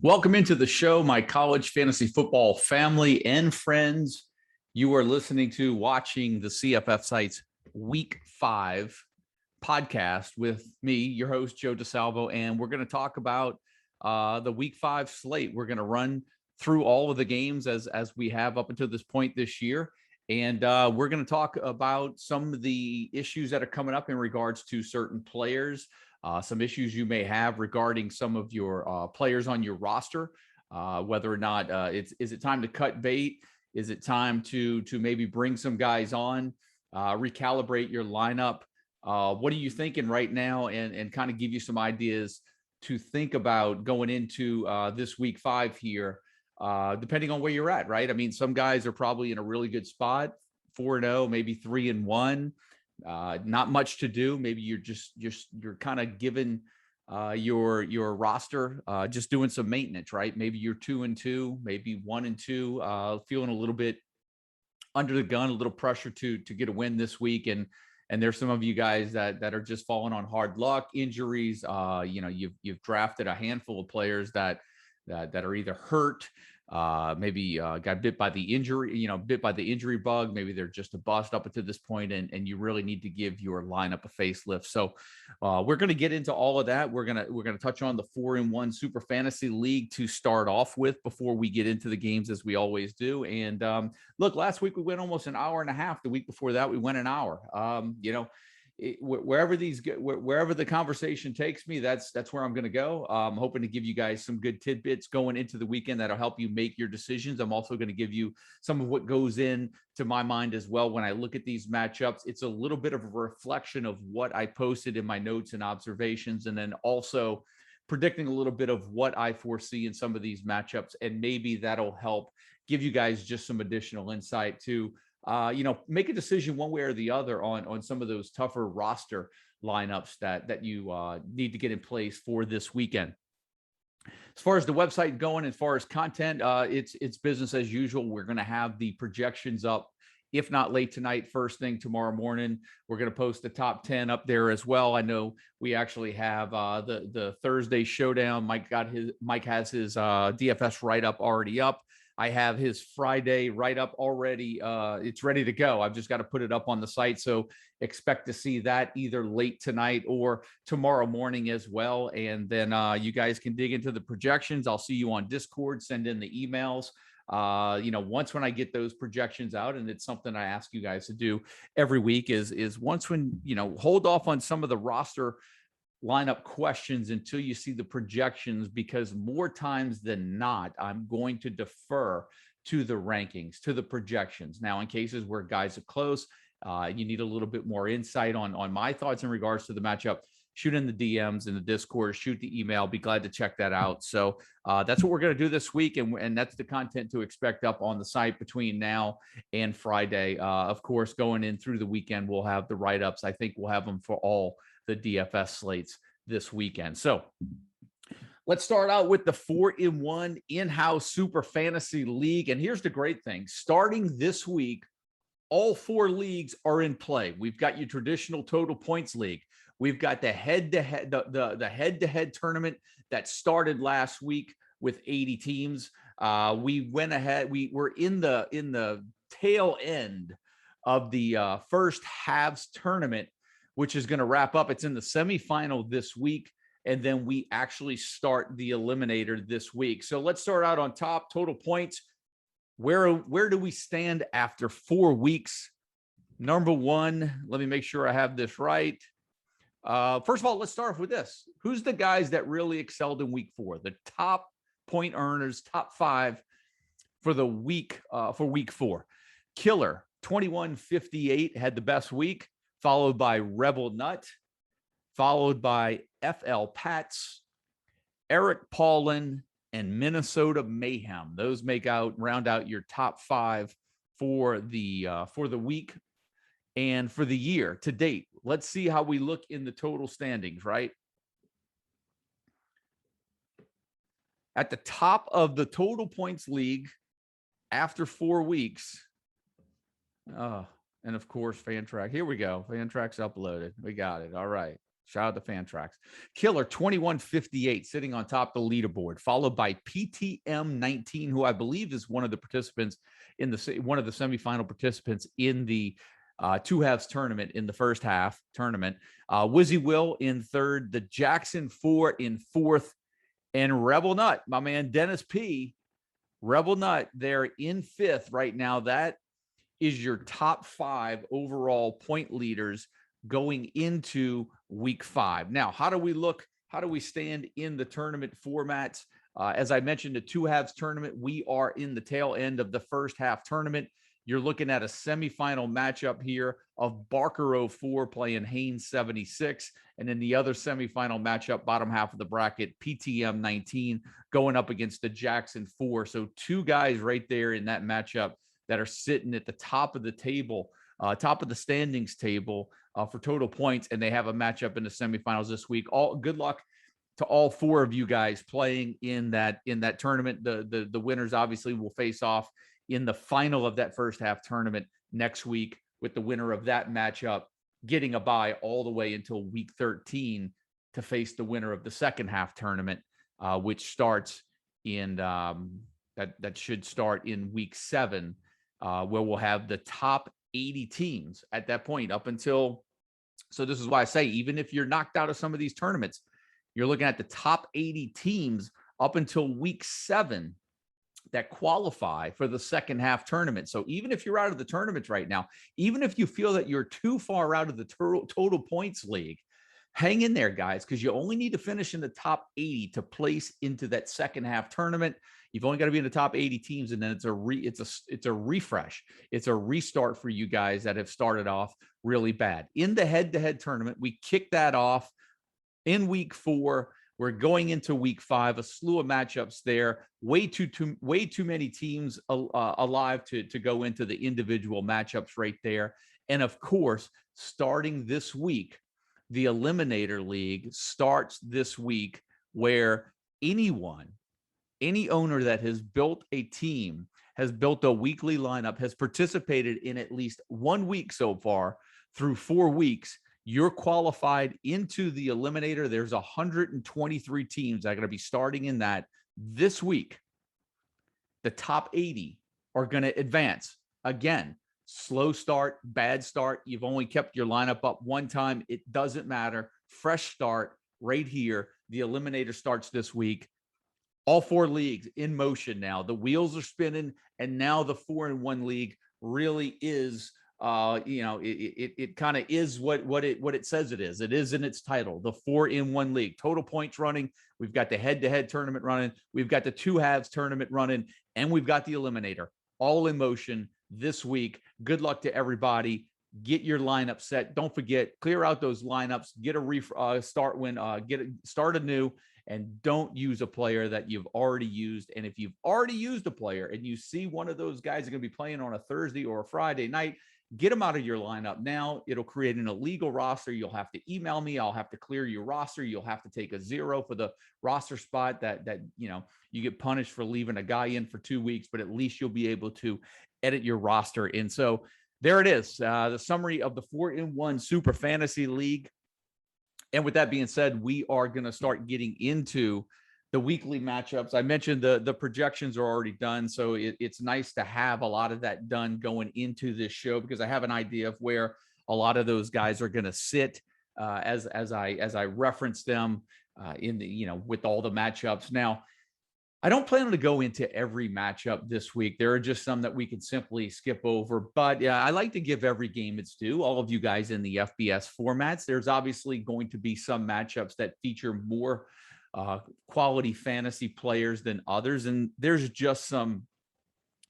Welcome into the show, my college fantasy football family and friends. You are listening to watching the CFF Sites Week 5 podcast with me, your host, Joe DeSalvo, and we're going to talk about the Week 5 slate. We're going to run through all of the games as we have up until this point this year, and we're going to talk about some of the issues that are coming up in regards to certain players. Some issues you may have regarding some of your players on your roster, whether or not is it time to cut bait? Is it time to maybe bring some guys on, recalibrate your lineup? What are you thinking right now? And kind of give you some ideas to think about going into this week 5 here, depending on where you're at, right? I mean, some guys are probably in a really good spot, 4-0, maybe 3-1. Not much to do. Maybe you're kind of given your roster just doing some maintenance, right? Maybe you're 2-2, maybe 1-2, feeling a little bit under the gun, a little pressure to get a win this week. And there's some of you guys that are just falling on hard luck, injuries. You've drafted a handful of players that are either hurt, maybe got bit by the injury bug. Maybe they're just a bust up until this point, and you really need to give your lineup a facelift. So we're going to get into all of that. We're going to touch on the 4-1 Super Fantasy League to start off with before we get into the games, as we always do. And look, last week we went almost an hour and a half. The week before that we went an hour. Wherever the conversation takes me, that's where I'm going to go. I'm hoping to give you guys some good tidbits going into the weekend that'll help you make your decisions. I'm also going to give you some of what goes in to my mind as well when I look at these matchups. It's a little bit of a reflection of what I posted in my notes and observations, and then also predicting a little bit of what I foresee in some of these matchups, and maybe that'll help give you guys just some additional insight to make a decision one way or the other on some of those tougher roster lineups that you need to get in place for this weekend. As far as the website going, as far as content, it's business as usual. We're going to have the projections up, if not late tonight, first thing tomorrow morning. We're going to post the top 10 up there as well. I know we actually have the Thursday showdown. Mike has his DFS write-up already up. I have his Friday write-up already. It's ready to go. I've just got to put it up on the site. So expect to see that either late tonight or tomorrow morning as well. And then you guys can dig into the projections. I'll see you on Discord. Send in the emails. Once when I get those projections out, and it's something I ask you guys to do every week, is once when, hold off on some of the roster lineup questions until you see the projections, because more times than not, I'm going to defer to the rankings, to the projections. Now, in cases where guys are close, you need a little bit more insight on my thoughts in regards to the matchup. Shoot in the DMs in the Discord, shoot the email. Be glad to check that out. So that's what we're going to do this week. And that's the content to expect up on the site between now and Friday. Of course, going in through the weekend, we'll have the write-ups. I think we'll have them for all the DFS slates this weekend. So let's start out with the 4-1 in-house Super Fantasy League. And here's the great thing. Starting this week, all 4 leagues are in play. We've got your traditional total points league. We've got the head-to-head, the head-to-head tournament that started last week with 80 teams. We went ahead. We were in the tail end of the first halves tournament, which is going to wrap up. It's in the semifinal this week, and then we actually start the eliminator this week. So let's start out on top. Total points. Where do we stand after 4 weeks? Number 1, let me make sure I have this right. First of all, let's start off with this. Who's the guys that really excelled in week 4? The top point earners, top 5 for the week, for week 4. Killer, 2158, had the best week, followed by Rebel Nut, followed by FL Pats, Eric Paulin, and Minnesota Mayhem. Those round out your top 5 for the week and for the year to date. Let's see how we look in the total standings, right? At the top of the total points league after 4 weeks. And of course, Fantrack. Here we go. Fantrack's uploaded. We got it. All right. Shout out to Fantrax. Killer 2158 sitting on top of the leaderboard, followed by PTM 19, who I believe is one of the participants in one of the semifinal participants in the two halves tournament in the first half tournament. Wizzy Will in third, the Jackson 4 in fourth, and Rebel Nut, my man Dennis P. Rebel Nut, they're in fifth right now. That is your top 5 overall point leaders going into week 5. Now, how do we look? How do we stand in the tournament formats? As I mentioned, the two halves tournament, we are in the tail end of the first half tournament. You're looking at a semifinal matchup here of Barker 04 playing Haynes 76. And then the other semifinal matchup, bottom half of the bracket, PTM 19 going up against the Jackson 4. So 2 guys right there in that matchup that are sitting at the top of the table, top of the standings table for total points. And they have a matchup in the semifinals this week. All good luck to all 4 of you guys playing in that tournament. The winners obviously will face off in the final of that first half tournament next week, with the winner of that matchup getting a bye all the way until week 13 to face the winner of the second half tournament, which starts in that should start in week 7, where we'll have the top 80 teams at that point up until. So this is why I say, even if you're knocked out of some of these tournaments, you're looking at the top 80 teams up until week 7 that qualify for the second half tournament. So even if you're out of the tournaments right now, even if you feel that you're too far out of the total points league, hang in there, guys, because you only need to finish in the top 80 to place into that second half tournament. You've only got to be in the top 80 teams, and then it's a refresh. It's a restart for you guys that have started off really bad. In the head-to-head tournament, we kick that off in week 4. We're going into week 5, a slew of matchups there. Way too many teams alive to go into the individual matchups right there. And of course, starting this week, the Eliminator League starts this week, where any owner that has built a team, has built a weekly lineup, has participated in at least 1 week so far through 4 weeks, you're qualified into the Eliminator. There's 123 teams that are going to be starting in that this week. The top 80 are going to advance. Again, slow start, bad start. You've only kept your lineup up 1 time. It doesn't matter. Fresh start right here. The Eliminator starts this week. All 4 leagues in motion now. The wheels are spinning, and now the 4-in-1 league really is it kind of is what it says it is. It is in its title, the 4-in-1 league. Total points running. We've got the head-to-head tournament running. We've got the two halves tournament running, and we've got the Eliminator all in motion this week. Good luck to everybody. Get your lineup set. Don't forget, clear out those lineups. Get a start anew, and don't use a player that you've already used. And if you've already used a player and you see one of those guys are going to be playing on a Thursday or a Friday night, get them out of your lineup now. It'll create an illegal roster. You'll have to email me. I'll have to clear your roster. You'll have to take a 0 for the roster spot that you get punished for leaving a guy in for 2 weeks, but at least you'll be able to edit your roster. And so there it is, the summary of the 4-in-1 Super Fantasy League. And with that being said, we are going to start getting into the weekly matchups. I mentioned the projections are already done, so it's nice to have a lot of that done going into this show, because I have an idea of where a lot of those guys are going to sit as I reference them in the with all the matchups. Now, I don't plan to go into every matchup this week. There are just some that we can simply skip over. But yeah, I like to give every game its due. All of you guys in the FBS formats, there's obviously going to be some matchups that feature more quality fantasy players than others. And there's just some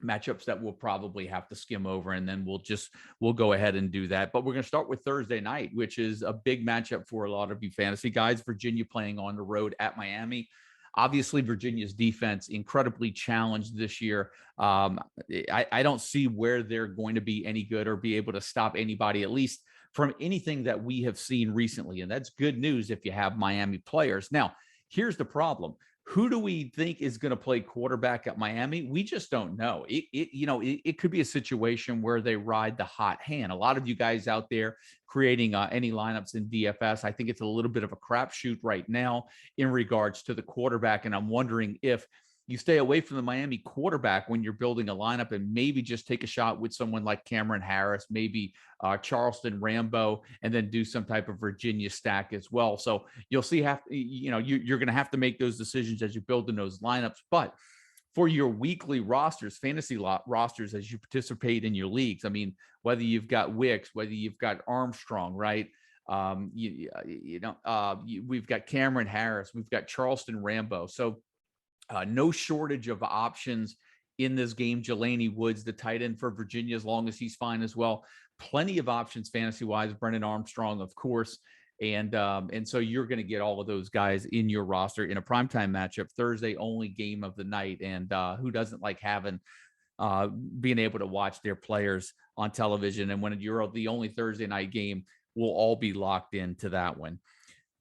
matchups that we'll probably have to skim over, and then we'll go ahead and do that. But we're going to start with Thursday night, which is a big matchup for a lot of you fantasy guys. Virginia playing on the road at Miami. Obviously, Virginia's defense incredibly challenged this year. I don't see where they're going to be any good or be able to stop anybody, at least from anything that we have seen recently. And that's good news if you have Miami players. Now, here's the problem. Who do we think is going to play quarterback at Miami? We just don't know. It could be a situation where they ride the hot hand. A lot of you guys out there creating any lineups in DFS, I think it's a little bit of a crapshoot right now in regards to the quarterback. And I'm wondering if you stay away from the Miami quarterback when you're building a lineup and maybe just take a shot with someone like Cameron Harris, maybe Charleston Rambo, and then do some type of Virginia stack as well. So you'll see, you're going to have to make those decisions as you're building those lineups. But for your weekly rosters, fantasy rosters, as you participate in your leagues, I mean, whether you've got Wicks, whether you've got Armstrong, right? We've got Cameron Harris, we've got Charleston Rambo. So no shortage of options in this game. Jelani Woods, the tight end for Virginia, as long as he's fine as well. Plenty of options fantasy-wise. Brennan Armstrong, of course. And so you're going to get all of those guys in your roster in a primetime matchup, Thursday only game of the night. And who doesn't like having being able to watch their players on television? And when you're the only Thursday night game, we'll all be locked into that one.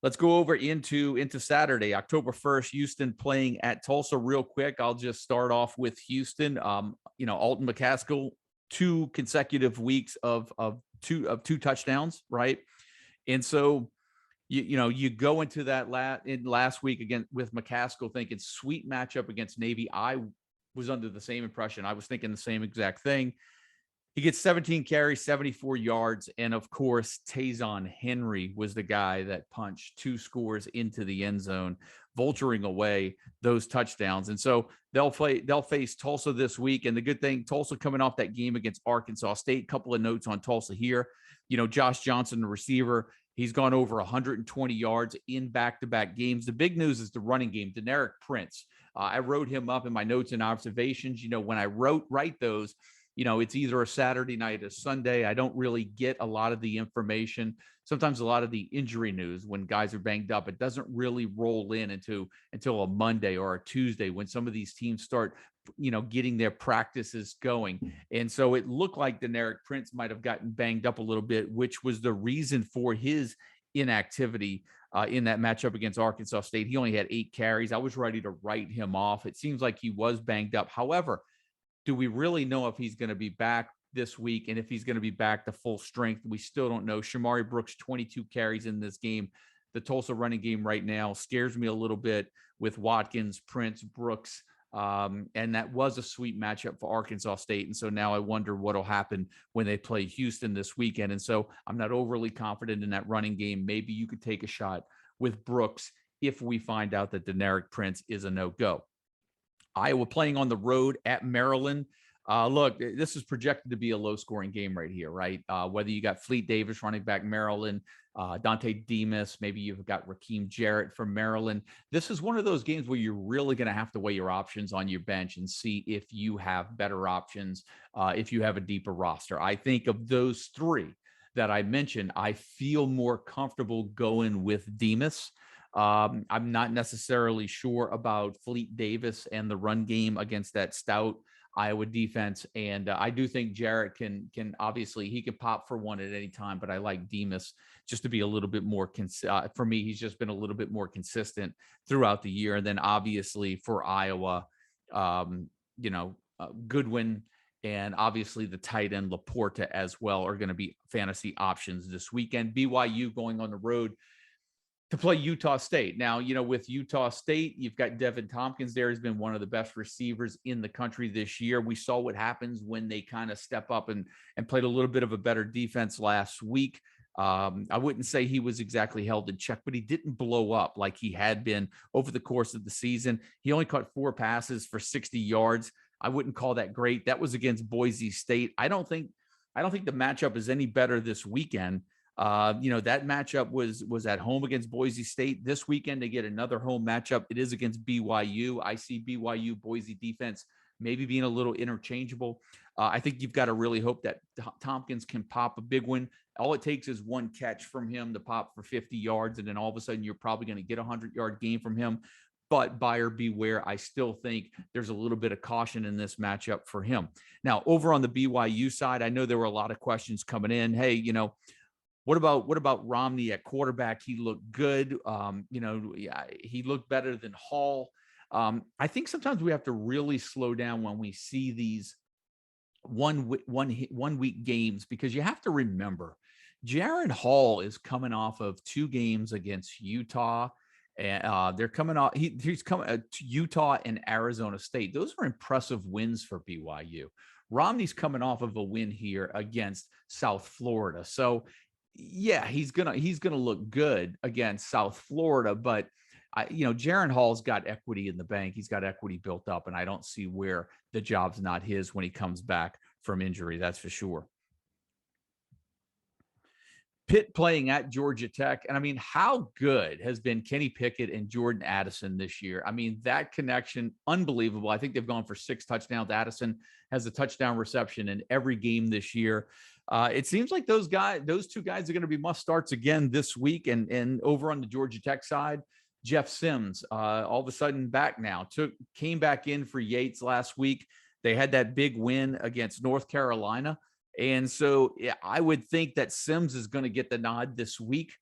Let's go over into Saturday, October 1st, Houston playing at Tulsa real quick. I'll just start off with Houston. Alton McCaskill, 2 consecutive weeks of two touchdowns, right? And so, you go into that last week again with McCaskill thinking sweet matchup against Navy. I was under the same impression. I was thinking the same exact thing. He gets 17 carries, 74 yards. And of course, Tayzon Henry was the guy that punched 2 scores into the end zone, vulturing away those touchdowns. And so they'll face Tulsa this week. And the good thing, Tulsa coming off that game against Arkansas State. Couple of notes on Tulsa here. Josh Johnson, the receiver, he's gone over 120 yards in back-to-back games. The big news is the running game. Deneric Prince. I wrote him up in my notes and observations. When I write those, it's either a Saturday night or Sunday. I don't really get a lot of the information. Sometimes a lot of the injury news when guys are banged up, it doesn't really roll in until a Monday or a Tuesday when some of these teams start, getting their practices going. And so it looked like Deneric Prince might have gotten banged up a little bit, which was the reason for his inactivity in that matchup against Arkansas State. He only had 8 carries. I was ready to write him off. It seems like he was banged up. However, do we really know if he's going to be back this week and if he's going to be back to full strength? We still don't know. Shamari Brooks, 22 carries in this game. The Tulsa running game right now scares me a little bit with Watkins, Prince, Brooks. And that was a sweet matchup for Arkansas State. And so now I wonder what will happen when they play Houston this weekend. And so I'm not overly confident in that running game. Maybe you could take a shot with Brooks if we find out that Deneric Prince is a no-go. Iowa playing on the road at Maryland. Look, this is projected to be a low-scoring game right here, right? Whether you got Fleet Davis running back Maryland, Dante Demas, maybe you've got Raheem Jarrett from Maryland. This is one of those games where you're really going to have to weigh your options on your bench and see if you have better options, if you have a deeper roster. I think of those 3 that I mentioned, I feel more comfortable going with Demas. I'm not necessarily sure about Fleet Davis and the run game against that stout Iowa defense. And I do think Jarrett can obviously, he can pop for one at any time, but I like Demas just to be a little bit more, for me, he's just been a little bit more consistent throughout the year. And then obviously for Iowa, Goodwin and obviously the tight end Laporta as well are going to be fantasy options this weekend. BYU going on the road to play Utah State. Now, with Utah State, you've got Devin Tompkins there. He's been one of the best receivers in the country this year. We saw what happens when they kind of step up and played a little bit of a better defense last week. I wouldn't say he was exactly held in check, but he didn't blow up like he had been over the course of the season. He only caught 4 passes for 60 yards. I wouldn't call that great. That was against Boise State. I don't think the matchup is any better this weekend. That matchup was at home against Boise State. This weekend they get another home matchup. It is against BYU. I see BYU Boise defense maybe being a little interchangeable. I think you've got to really hope that Tompkins can pop a big one. All it takes is one catch from him to pop for 50 yards, and then all of a sudden you're probably going to get a 100-yard game from him. But buyer beware. I still think there's a little bit of caution in this matchup for him. Now, over on the BYU side, I know there were a lot of questions coming in. Hey, what about Romney at quarterback? He looked good. He looked better than Hall. I think sometimes we have to really slow down when we see these one week games, because you have to remember Jaron Hall is coming off of 2 games against Utah, and they're coming off. He's coming to Utah and Arizona State. Those are impressive wins for BYU. Romney's coming off of a win here against South Florida. So yeah, he's gonna look good against South Florida, but Jaron Hall's got equity in the bank. He's got equity built up, and I don't see where the job's not his when he comes back from injury. That's for sure. Pitt playing at Georgia Tech. And I mean, how good has been Kenny Pickett and Jordan Addison this year? I mean, that connection, unbelievable. I think they've gone for 6 touchdowns. Addison has a touchdown reception in every game this year. It seems like those 2 guys are going to be must starts again this week. And over on the Georgia Tech side, Jeff Sims, all of a sudden back now, came back in for Yates last week. They had that big win against North Carolina. And so I would think that Sims is going to get the nod this week.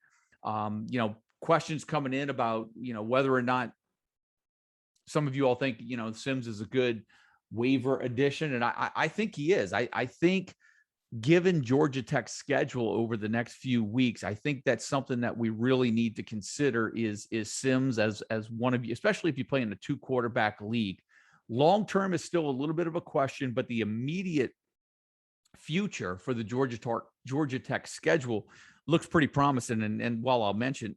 Questions coming in about, whether or not some of you all think, Sims is a good waiver addition. And I think he is. I think given Georgia Tech's schedule over the next few weeks, I think that's something that we really need to consider is Sims as one of you, especially if you play in a 2 quarterback league. Long-term is still a little bit of a question, but the immediate future for the Georgia Tech schedule looks pretty promising. And while I mentioned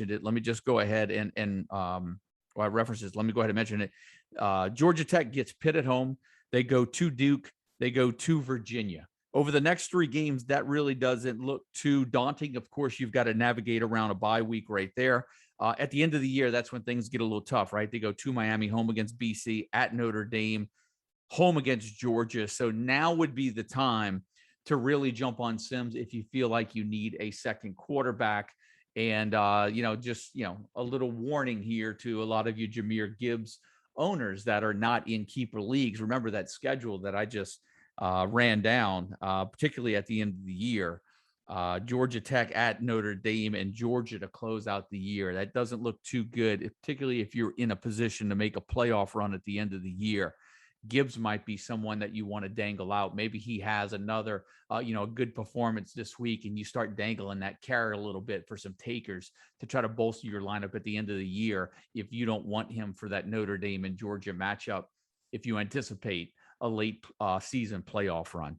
it, let me just go ahead and while I reference this, let me go ahead and mention it. Georgia Tech gets Pitt at home. They go to Duke. They go to Virginia. Over the next 3 games, that really doesn't look too daunting. Of course, you've got to navigate around a bye week right there. At the end of the year, that's when things get a little tough, right? They go to Miami, home against BC, at Notre Dame, home against Georgia. So now would be the time to really jump on Sims if you feel like you need a second quarterback. And, just a little warning here to a lot of you Jahmyr Gibbs owners that are not in keeper leagues. Remember that schedule that I just ran down, particularly at the end of the year. Georgia Tech at Notre Dame and Georgia to close out the year. That doesn't look too good, particularly if you're in a position to make a playoff run at the end of the year. Gibbs might be someone that you want to dangle out. Maybe he has another, a good performance this week, and you start dangling that carrot a little bit for some takers to try to bolster your lineup at the end of the year if you don't want him for that Notre Dame and Georgia matchup, if you anticipate a late season playoff run.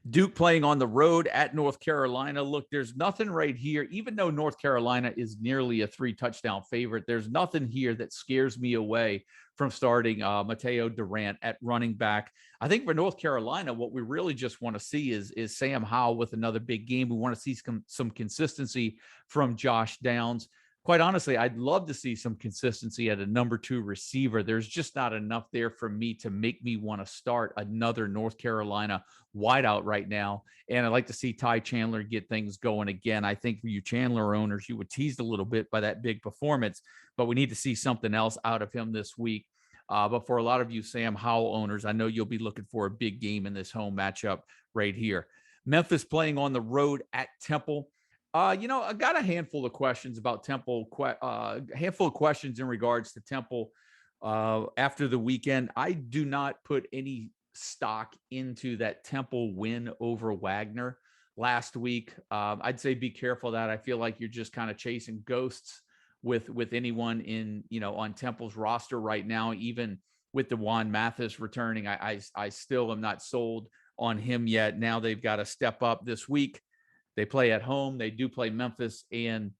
Duke playing on the road at North Carolina. Look, there's nothing right here, even though North Carolina is nearly a 3-touchdown favorite. There's nothing here that scares me away from starting Mateo Durant at running back. I think for North Carolina, what we really just want to see is Sam Howell with another big game. We want to see some consistency from Josh Downs. Quite honestly, I'd love to see some consistency at a number 2 receiver. There's just not enough there for me to make me want to start another North Carolina wideout right now. And I'd like to see Ty Chandler get things going again. I think for you Chandler owners, you were teased a little bit by that big performance, but we need to see something else out of him this week. But for a lot of you Sam Howell owners, I know you'll be looking for a big game in this home matchup right here. Memphis playing on the road at Temple. I got a handful of questions about Temple, handful of questions in regards to Temple after the weekend. I do not put any stock into that Temple win over Wagner last week. I'd say be careful that. I feel like you're just kind of chasing ghosts with anyone in, on Temple's roster right now, even with DeJuan Mathis returning. I still am not sold on him yet. Now they've got to step up this week. They play at home. They do play Memphis. And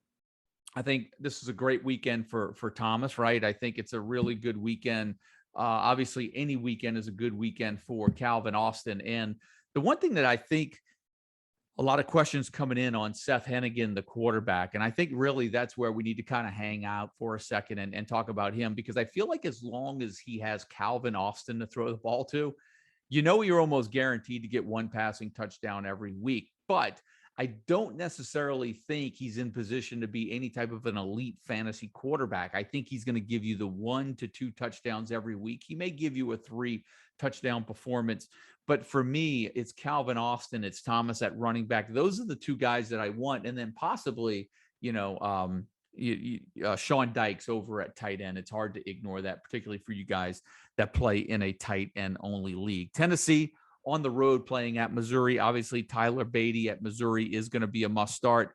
I think this is a great weekend for Thomas, right? I think it's a really good weekend. Obviously, any weekend is a good weekend for Calvin Austin. And the one thing that I think a lot of questions coming in on Seth Hennigan, the quarterback. And I think really that's where we need to kind of hang out for a second and talk about him, because I feel like as long as he has Calvin Austin to throw the ball to, you're almost guaranteed to get 1 passing touchdown every week. But I don't necessarily think he's in position to be any type of an elite fantasy quarterback. I think he's going to give you the 1 to 2 touchdowns every week. He may give you a 3-touchdown performance, but for me, it's Calvin Austin, it's Thomas at running back. Those are the 2 guys that I want. And then possibly, Sean Dykes over at tight end. It's hard to ignore that, particularly for you guys that play in a tight end only league. Tennessee on the road playing at Missouri. Obviously, Tyler Beatty at Missouri is going to be a must start.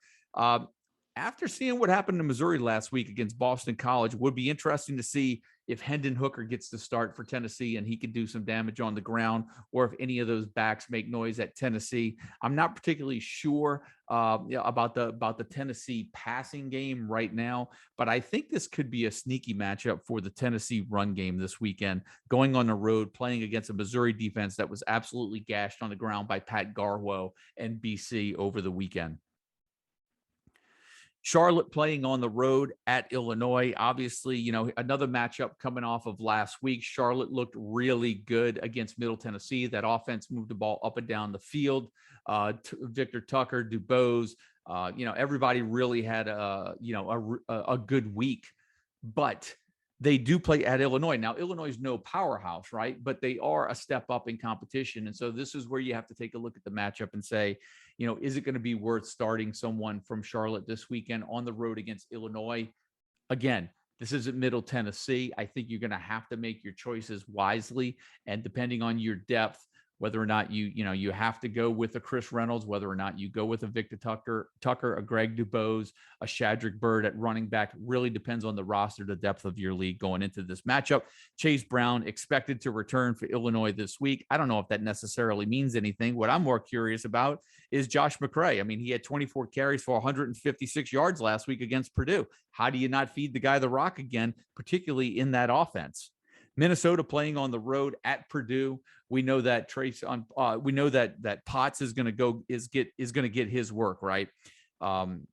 After seeing what happened in Missouri last week against Boston College, would be interesting to see if Hendon Hooker gets to start for Tennessee and he could do some damage on the ground, or if any of those backs make noise at Tennessee. I'm not particularly sure about the Tennessee passing game right now, but I think this could be a sneaky matchup for the Tennessee run game this weekend, going on the road, playing against a Missouri defense that was absolutely gashed on the ground by Pat Garwo and BC over the weekend. Charlotte playing on the road at Illinois. Obviously, another matchup coming off of last week. Charlotte looked really good against Middle Tennessee. That offense moved the ball up and down the field. Victor Tucker, Dubose, everybody really had a good week, but they do play at Illinois. Now, Illinois is no powerhouse, right? But they are a step up in competition. And so this is where you have to take a look at the matchup and say, is it going to be worth starting someone from Charlotte this weekend on the road against Illinois? Again, this isn't Middle Tennessee. I think you're going to have to make your choices wisely. And depending on your depth, whether or not you have to go with a Chris Reynolds, whether or not you go with a Victor Tucker, a Greg Dubose, a Shadrick Bird at running back, really depends on the roster, the depth of your league going into this matchup. Chase Brown expected to return for Illinois this week. I don't know if that necessarily means anything. What I'm more curious about is Josh McCray. I mean, he had 24 carries for 156 yards last week against Purdue. How do you not feed the guy the rock again, particularly in that offense? Minnesota playing on the road at Purdue. We know that we know that Potts is going to get his work, right. The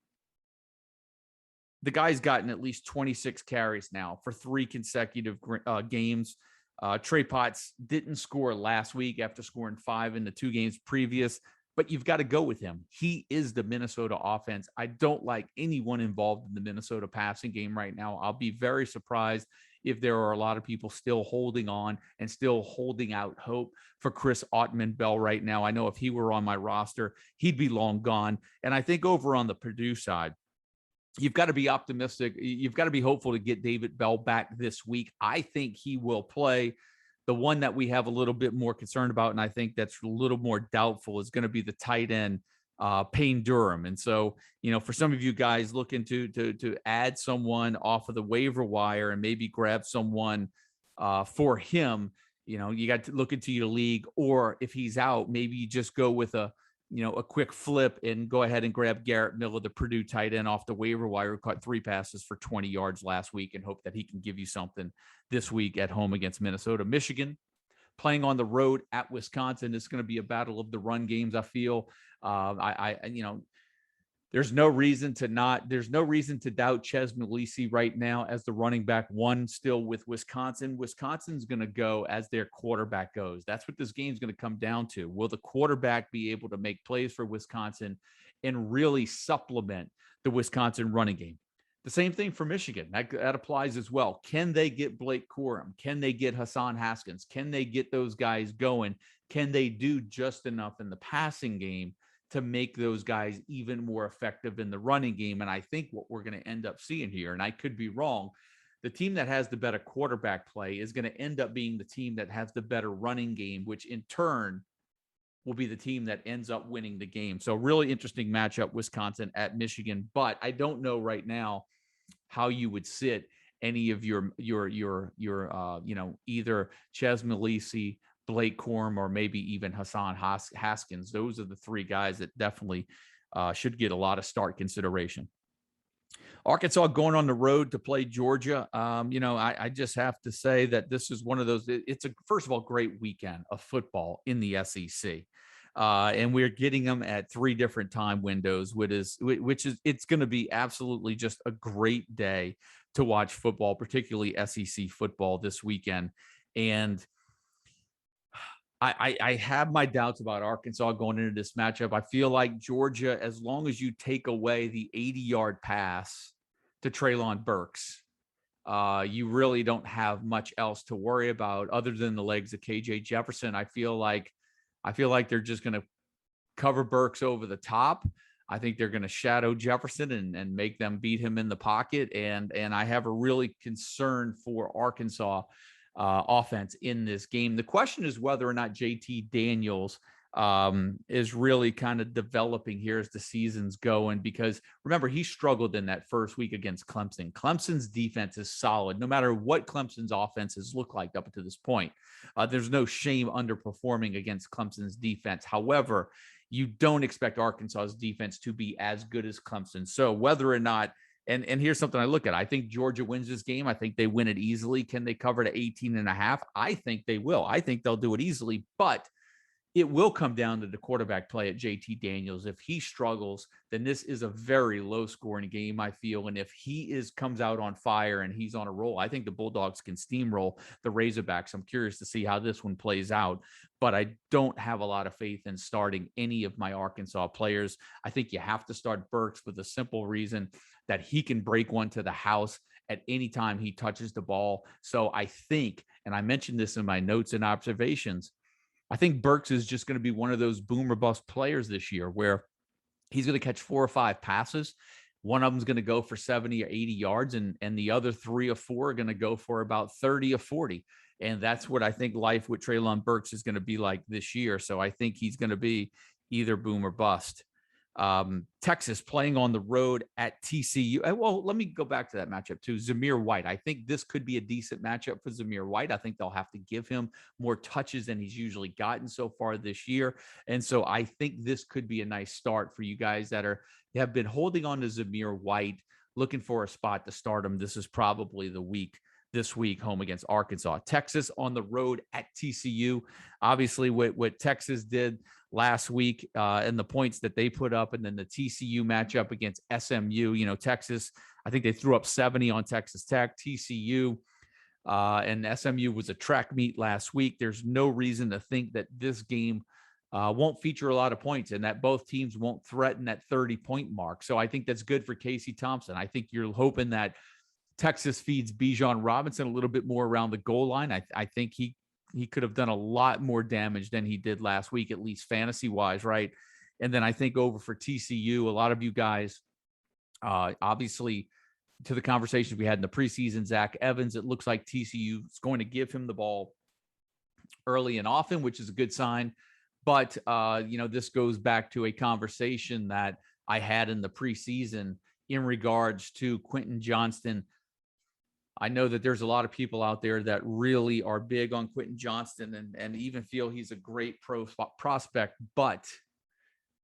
guy's gotten at least 26 carries now for 3 consecutive games. Trey Potts didn't score last week after scoring 5 in the 2 games previous, but you've got to go with him. He is the Minnesota offense. I don't like anyone involved in the Minnesota passing game right now. I'll be very surprised if there are a lot of people still holding on and still holding out hope for Chris Autman-Bell right now. I know if he were on my roster, he'd be long gone. And I think over on the Purdue side, you've got to be optimistic. You've got to be hopeful to get David Bell back this week. I think he will play. The one that we have a little bit more concerned about, and I think that's a little more doubtful, is going to be the tight end, Payne Durham. And so, for some of you guys looking to add someone off of the waiver wire and maybe grab someone for him, you got to look into your league, or if he's out, maybe you just go with a quick flip and go ahead and grab Garrett Miller, the Purdue tight end off the waiver wire, who caught 3 passes for 20 yards last week, and hope that he can give you something this week at home against Minnesota. Michigan playing on the road at Wisconsin. It's going to be a battle of the run games. I feel, there's no reason to doubt Ches Milisi right now as the running back 1 still with Wisconsin. Wisconsin's going to go as their quarterback goes. That's what this game's going to come down to. Will the quarterback be able to make plays for Wisconsin and really supplement the Wisconsin running game? The same thing for Michigan. That applies as well. Can they get Blake Corum? Can they get Hassan Haskins? Can they get those guys going? Can they do just enough in the passing game to make those guys even more effective in the running game? And I think what we're going to end up seeing here, and I could be wrong, the team that has the better quarterback play is going to end up being the team that has the better running game, which in turn will be the team that ends up winning the game. So really interesting matchup, Wisconsin at Michigan. But I don't know right now how you would sit any of your either Ches Milisi, Blake Corum, or maybe even Hassan Haskins. Those are the 3 guys that definitely should get a lot of start consideration. Arkansas going on the road to play Georgia. I just have to say that this is one of those, it's first of all, great weekend of football in the SEC. And we're getting them at 3 different time windows, it's going to be absolutely just a great day to watch football, particularly SEC football this weekend. And I have my doubts about Arkansas going into this matchup. I feel like Georgia, as long as you take away the 80-yard pass to Treylon Burks, you really don't have much else to worry about other than the legs of KJ Jefferson. I feel like they're just going to cover Burks over the top. I think they're going to shadow Jefferson and make them beat him in the pocket. And I have a really concern for Arkansas offense in this game. The question is whether or not JT Daniels is really kind of developing here as the season's going, because remember, he struggled in that first week against Clemson. Clemson's defense is solid, no matter what Clemson's offenses look like up to this point. There's no shame underperforming against Clemson's defense. However, you don't expect Arkansas's defense to be as good as Clemson. So whether or not, and here's something I look at. I think Georgia wins this game. I think they win it easily. Can they cover to 18.5? I think they will. I think they'll do it easily, but it will come down to the quarterback play at JT Daniels. If he struggles, then this is a very low scoring game, I feel. And if he comes out on fire and he's on a roll, I think the Bulldogs can steamroll the Razorbacks. I'm curious to see how this one plays out, but I don't have a lot of faith in starting any of my Arkansas players. I think you have to start Burks for the simple reason that he can break one to the house at any time he touches the ball. So I think, and I mentioned this in my notes and observations, I think Burks is just going to be one of those boom or bust players this year where he's going to catch 4 or 5 passes. One of them is going to go for 70 or 80 yards, and the other 3 or 4 are going to go for about 30 or 40. And that's what I think life with Treylon Burks is going to be like this year. So I think he's going to be either boom or bust. Texas playing on the road at TCU. Well, let me go back to that matchup too. Zamir White. I think this could be a decent matchup for Zamir White. I think they'll have to give him more touches than he's usually gotten so far this year. And so I think this could be a nice start for you guys that have been holding on to Zamir White, looking for a spot to start him. This is probably the week this week, home against Arkansas. Texas on the road at TCU. Obviously, what Texas did last week and the points that they put up, and then the TCU matchup against SMU. You know, Texas, I think they threw up 70 on Texas Tech. TCU and SMU was a track meet last week. There's no reason to think that this game won't feature a lot of points and that both teams won't threaten that 30-point mark. So I think that's good for Casey Thompson. I think you're hoping that Texas feeds Bijan Robinson a little bit more around the goal line. I think he could have done a lot more damage than he did last week, at least fantasy-wise, right? And then I think over for TCU, a lot of you guys, obviously, to the conversations we had in the preseason, Zach Evans, it looks like TCU is going to give him the ball early and often, which is a good sign. But, this goes back to a conversation that I had in the preseason in regards to Quentin Johnston. I know that there's a lot of people out there that really are big on Quentin Johnston and even feel he's a great prospect, but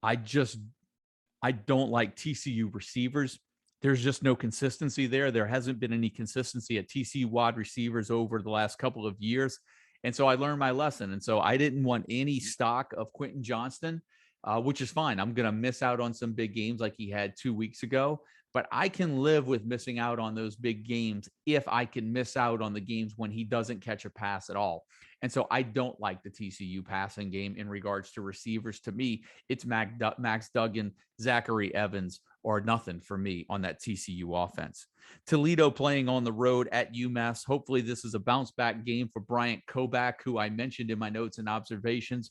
I don't like TCU receivers. There's just no consistency there. There hasn't been any consistency at TCU wide receivers over the last couple of years. And so I learned my lesson. And so I didn't want any stock of Quentin Johnston, which is fine. I'm going to miss out on some big games like he had 2 weeks ago. But I can live with missing out on those big games if I can miss out on the games when he doesn't catch a pass at all. And so I don't like the TCU passing game in regards to receivers. To me, it's Max Duggan, Zachary Evans, or nothing for me on that TCU offense. Toledo playing on the road at UMass. Hopefully this is a bounce back game for Bryant Koback, who I mentioned in my notes and observations.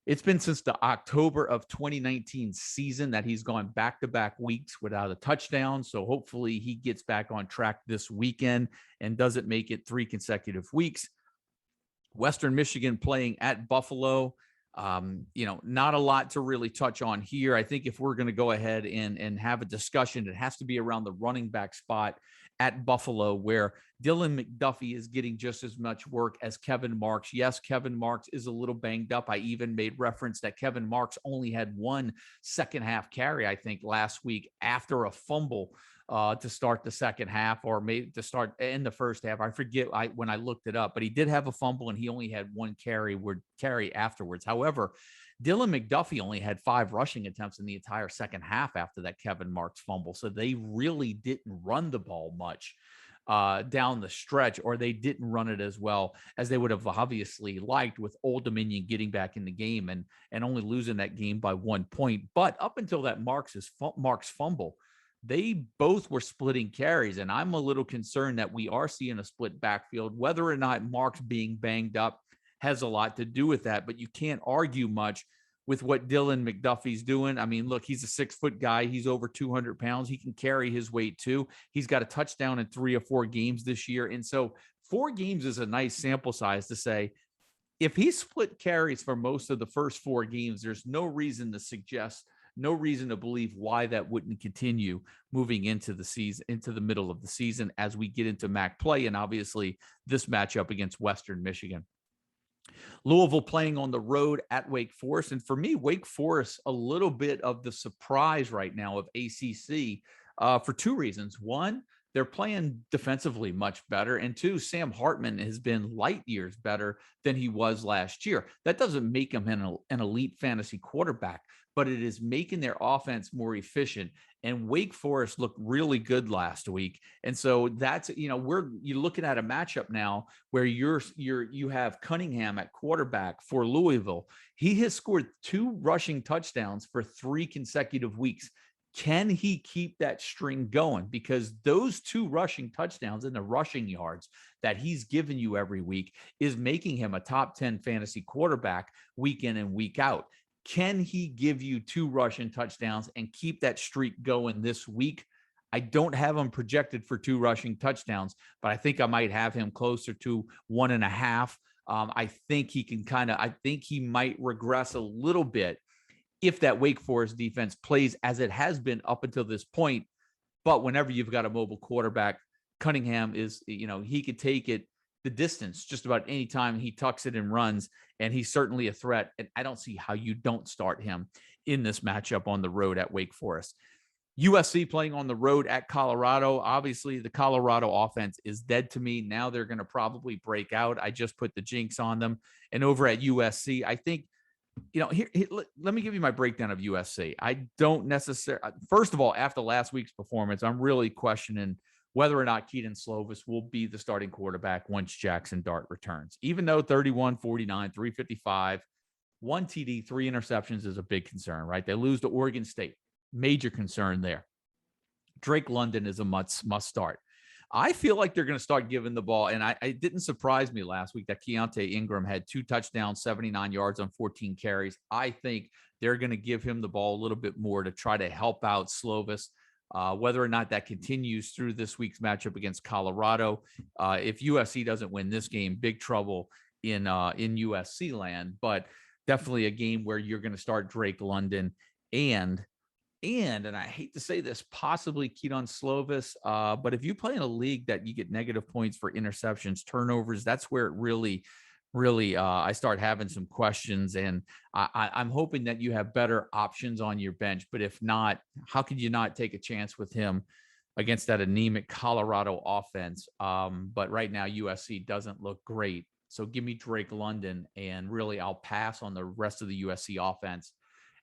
It's been since the October of 2019 season that he's gone back-to-back weeks without a touchdown. So hopefully he gets back on track this weekend and doesn't make it 3 consecutive weeks. Western Michigan playing at Buffalo. Not a lot to really touch on here. I think if we're going to go ahead and have a discussion, it has to be around the running back spot at Buffalo, where Dylan McDuffie is getting just as much work as Kevin Marks. Yes, Kevin Marks is a little banged up. I even made reference that Kevin Marks only had 1 second half carry, I think, last week after a fumble to start the second half, or maybe to start in the first half. I forget when I looked it up, but he did have a fumble and he only had 1 carry afterwards. However, Dylan McDuffie only had 5 rushing attempts in the entire second half after that Kevin Marks fumble. So they really didn't run the ball much down the stretch, or they didn't run it as well as they would have obviously liked, with Old Dominion getting back in the game and only losing that game by 1 point. But up until that Marks fumble, they both were splitting carries, and I'm a little concerned that we are seeing a split backfield. Whether or not Marks being banged up has a lot to do with that, but you can't argue much with what Dylan McDuffie's doing. I mean, look, he's a 6-foot guy. He's over 200 pounds. He can carry his weight too. He's got a touchdown in 3 or 4 games this year. And so 4 games is a nice sample size to say, if he split carries for most of the first 4 games, there's no reason to suggest, no reason to believe why that wouldn't continue moving into the season, into the middle of the season as we get into MAC play. And obviously this matchup against Western Michigan. Louisville playing on the road at Wake Forest. And for me, Wake Forest, a little bit of the surprise right now of ACC for 2 reasons. One, they're playing defensively much better. And 2, Sam Hartman has been light years better than he was last year. That doesn't make him an elite fantasy quarterback, but it is making their offense more efficient. And Wake Forest looked really good last week. And so that's, you're looking at a matchup now where you have Cunningham at quarterback for Louisville. He has scored 2 rushing touchdowns for 3 consecutive weeks. Can he keep that string going? Because those 2 rushing touchdowns and the rushing yards that he's given you every week is making him a top 10 fantasy quarterback week in and week out. Can he give you 2 rushing touchdowns and keep that streak going this week? I don't have him projected for 2 rushing touchdowns, but I think I might have him closer to 1.5. I think he can I think he might regress a little bit if that Wake Forest defense plays as it has been up until this point. But whenever you've got a mobile quarterback, Cunningham is, he could take it the distance just about any time he tucks it and runs, and he's certainly a threat. And I don't see how you don't start him in this matchup on the road at Wake Forest. USC playing on the road at Colorado. Obviously, the Colorado offense is dead to me. Now they're going to probably break out. I just put the jinx on them. And over at USC, I think, here, let me give you my breakdown of USC. I don't necessarily, first of all, after last week's performance, I'm really questioning whether or not Keaton Slovis will be the starting quarterback once Jackson Dart returns. Even though 31, 49, 355, 1 TD, 3 interceptions is a big concern, right? They lose to Oregon State. Major concern there. Drake London is a must start. I feel like they're going to start giving the ball, and it didn't surprise me last week that Keontae Ingram had 2 touchdowns, 79 yards on 14 carries. I think they're going to give him the ball a little bit more to try to help out Slovis. Whether or not that continues through this week's matchup against Colorado, if USC doesn't win this game, big trouble in USC land. But definitely a game where you're going to start Drake London and I hate to say this, possibly Keaton Slovis, but if you play in a league that you get negative points for interceptions, turnovers, that's where it really, I start having some questions. And I'm hoping that you have better options on your bench. But if not, how could you not take a chance with him against that anemic Colorado offense? But right now, USC doesn't look great. So give me Drake London, and really I'll pass on the rest of the USC offense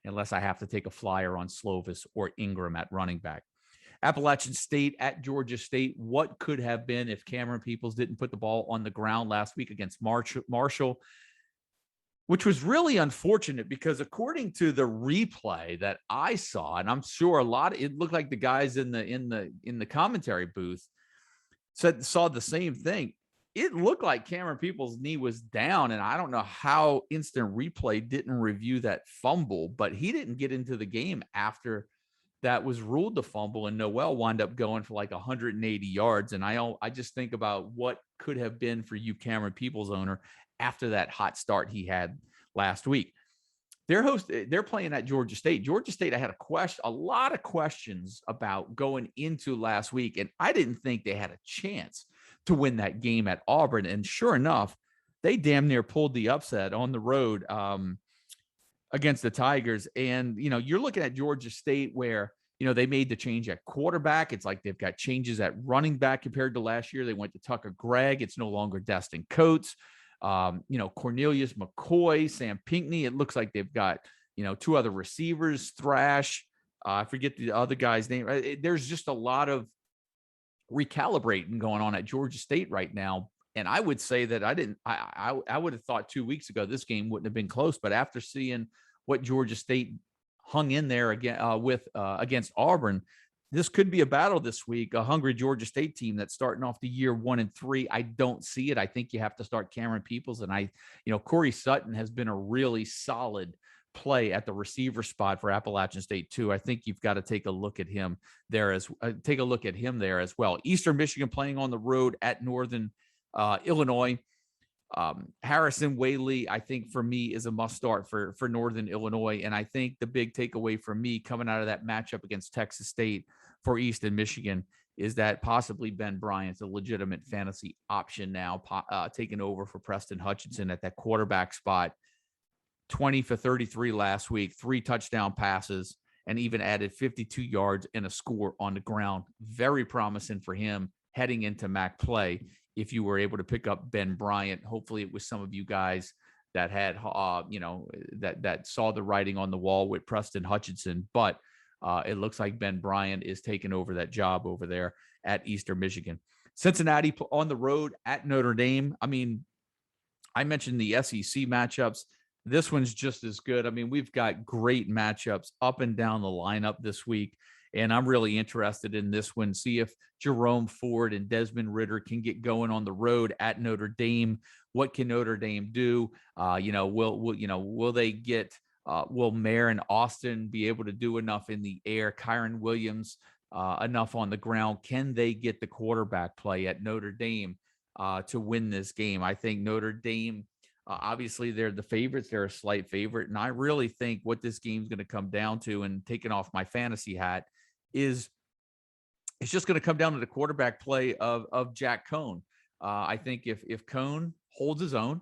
unless I have to take a flyer on Slovis or Ingram at running back. Appalachian State at Georgia State. What could have been if Cameron Peoples didn't put the ball on the ground last week against Marshall, which was really unfortunate because according to the replay that I saw, and I'm sure it looked like the guys in the commentary booth saw the same thing. It looked like Cameron Peoples' knee was down, and I don't know how instant replay didn't review that fumble, but he didn't get into the game after that was ruled a fumble, and Noel wound up going for like 180 yards. And I just think about what could have been for you, Cameron Peoples owner, after that hot start he had last week. They're playing at Georgia State. Georgia State, I had a lot of questions about going into last week, and I didn't think they had a chance to win that game at Auburn. And sure enough, they damn near pulled the upset on the road against the Tigers. And, you're looking at Georgia State where, they made the change at quarterback. It's like they've got changes at running back compared to last year. They went to Tucker Gregg. It's no longer Destin Coates. Cornelius McCoy, Sam Pinckney. It looks like they've got, 2 other receivers, Thrash. I forget the other guy's name. There's just a lot of recalibrating going on at Georgia State right now. And I would say that I would have thought 2 weeks ago this game wouldn't have been close, but after seeing what Georgia State hung in there again against Auburn, this could be a battle this week. A hungry Georgia State team that's starting off the year 1-3. I don't see it. I think you have to start Cameron Peoples, and Corey Sutton has been a really solid play at the receiver spot for Appalachian State too. I think you've got to take a look at him there as well. Eastern Michigan playing on the road at Northern Illinois. Harrison Whaley, I think for me is a must start for Northern Illinois. And I think the big takeaway for me coming out of that matchup against Texas State for Eastern Michigan is that possibly Ben Bryant's a legitimate fantasy option now, taking over for Preston Hutchinson at that quarterback spot. 20 for 33 last week, 3 touchdown passes, and even added 52 yards and a score on the ground. Very promising for him heading into MAC play. If you were able to pick up Ben Bryant, hopefully it was some of you guys that had, that saw the writing on the wall with Preston Hutchinson. But it looks like Ben Bryant is taking over that job over there at Eastern Michigan. Cincinnati on the road at Notre Dame. I mean, I mentioned the SEC matchups. This one's just as good. I mean, we've got great matchups up and down the lineup this week. And I'm really interested in this one. See if Jerome Ford and Desmond Ridder can get going on the road at Notre Dame. What can Notre Dame do? Will they get? Will Mayer and Austin be able to do enough in the air? Kyron Williams enough on the ground? Can they get the quarterback play at Notre Dame to win this game? I think Notre Dame. Obviously, they're the favorites. They're a slight favorite. And I really think what this game's going to come down to, and taking off my fantasy hat, is it's just going to come down to the quarterback play of Jack Cohn. I think if Cohn holds his own,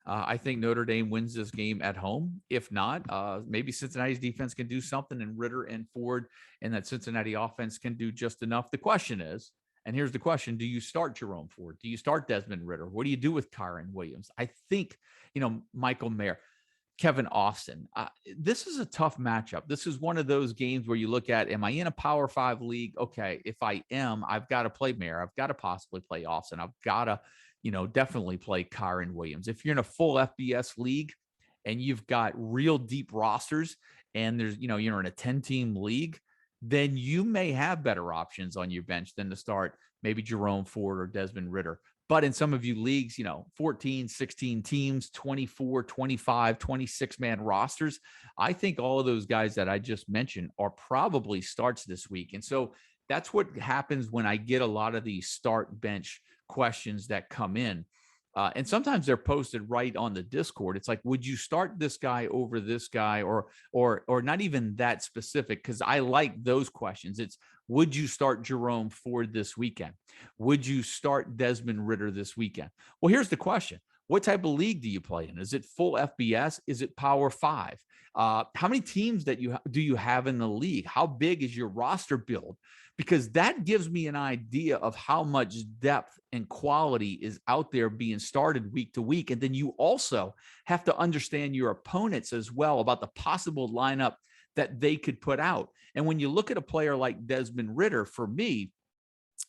I think Notre Dame wins this game at home. If not, maybe Cincinnati's defense can do something, and Ridder and Ford and that Cincinnati offense can do just enough. The question is, and here's the question, do you start Jerome Ford? Do you start Desmond Ridder? What do you do with Kyron Williams? I think, Michael Mayer, Kevin Austin. This is a tough matchup. This is one of those games where you look at, am I in a Power 5 league? Okay, if I am, I've got to play Mayer. I've got to possibly play Austin. I've got to, definitely play Kyron Williams. If you're in a full FBS league and you've got real deep rosters and you're in a 10-team league, then you may have better options on your bench than to start maybe Jerome Ford or Desmond Ridder. But in some of you leagues, 14, 16 teams, 24, 25, 26-man rosters, I think all of those guys that I just mentioned are probably starts this week. And so that's what happens when I get a lot of these start bench questions that come in. And sometimes they're posted right on the Discord. It's like, would you start this guy over this guy, or not even that specific? Because I like those questions. It's, would you start Jerome Ford this weekend? Would you start Desmond Ridder this weekend? Well, here's the question. What type of league do you play in? Is it full FBS? Is it Power 5? How many teams do you have in the league? How big is your roster build? Because that gives me an idea of how much depth and quality is out there being started week to week. And then you also have to understand your opponents as well about the possible lineup that they could put out. And when you look at a player like Desmond Ridder, for me,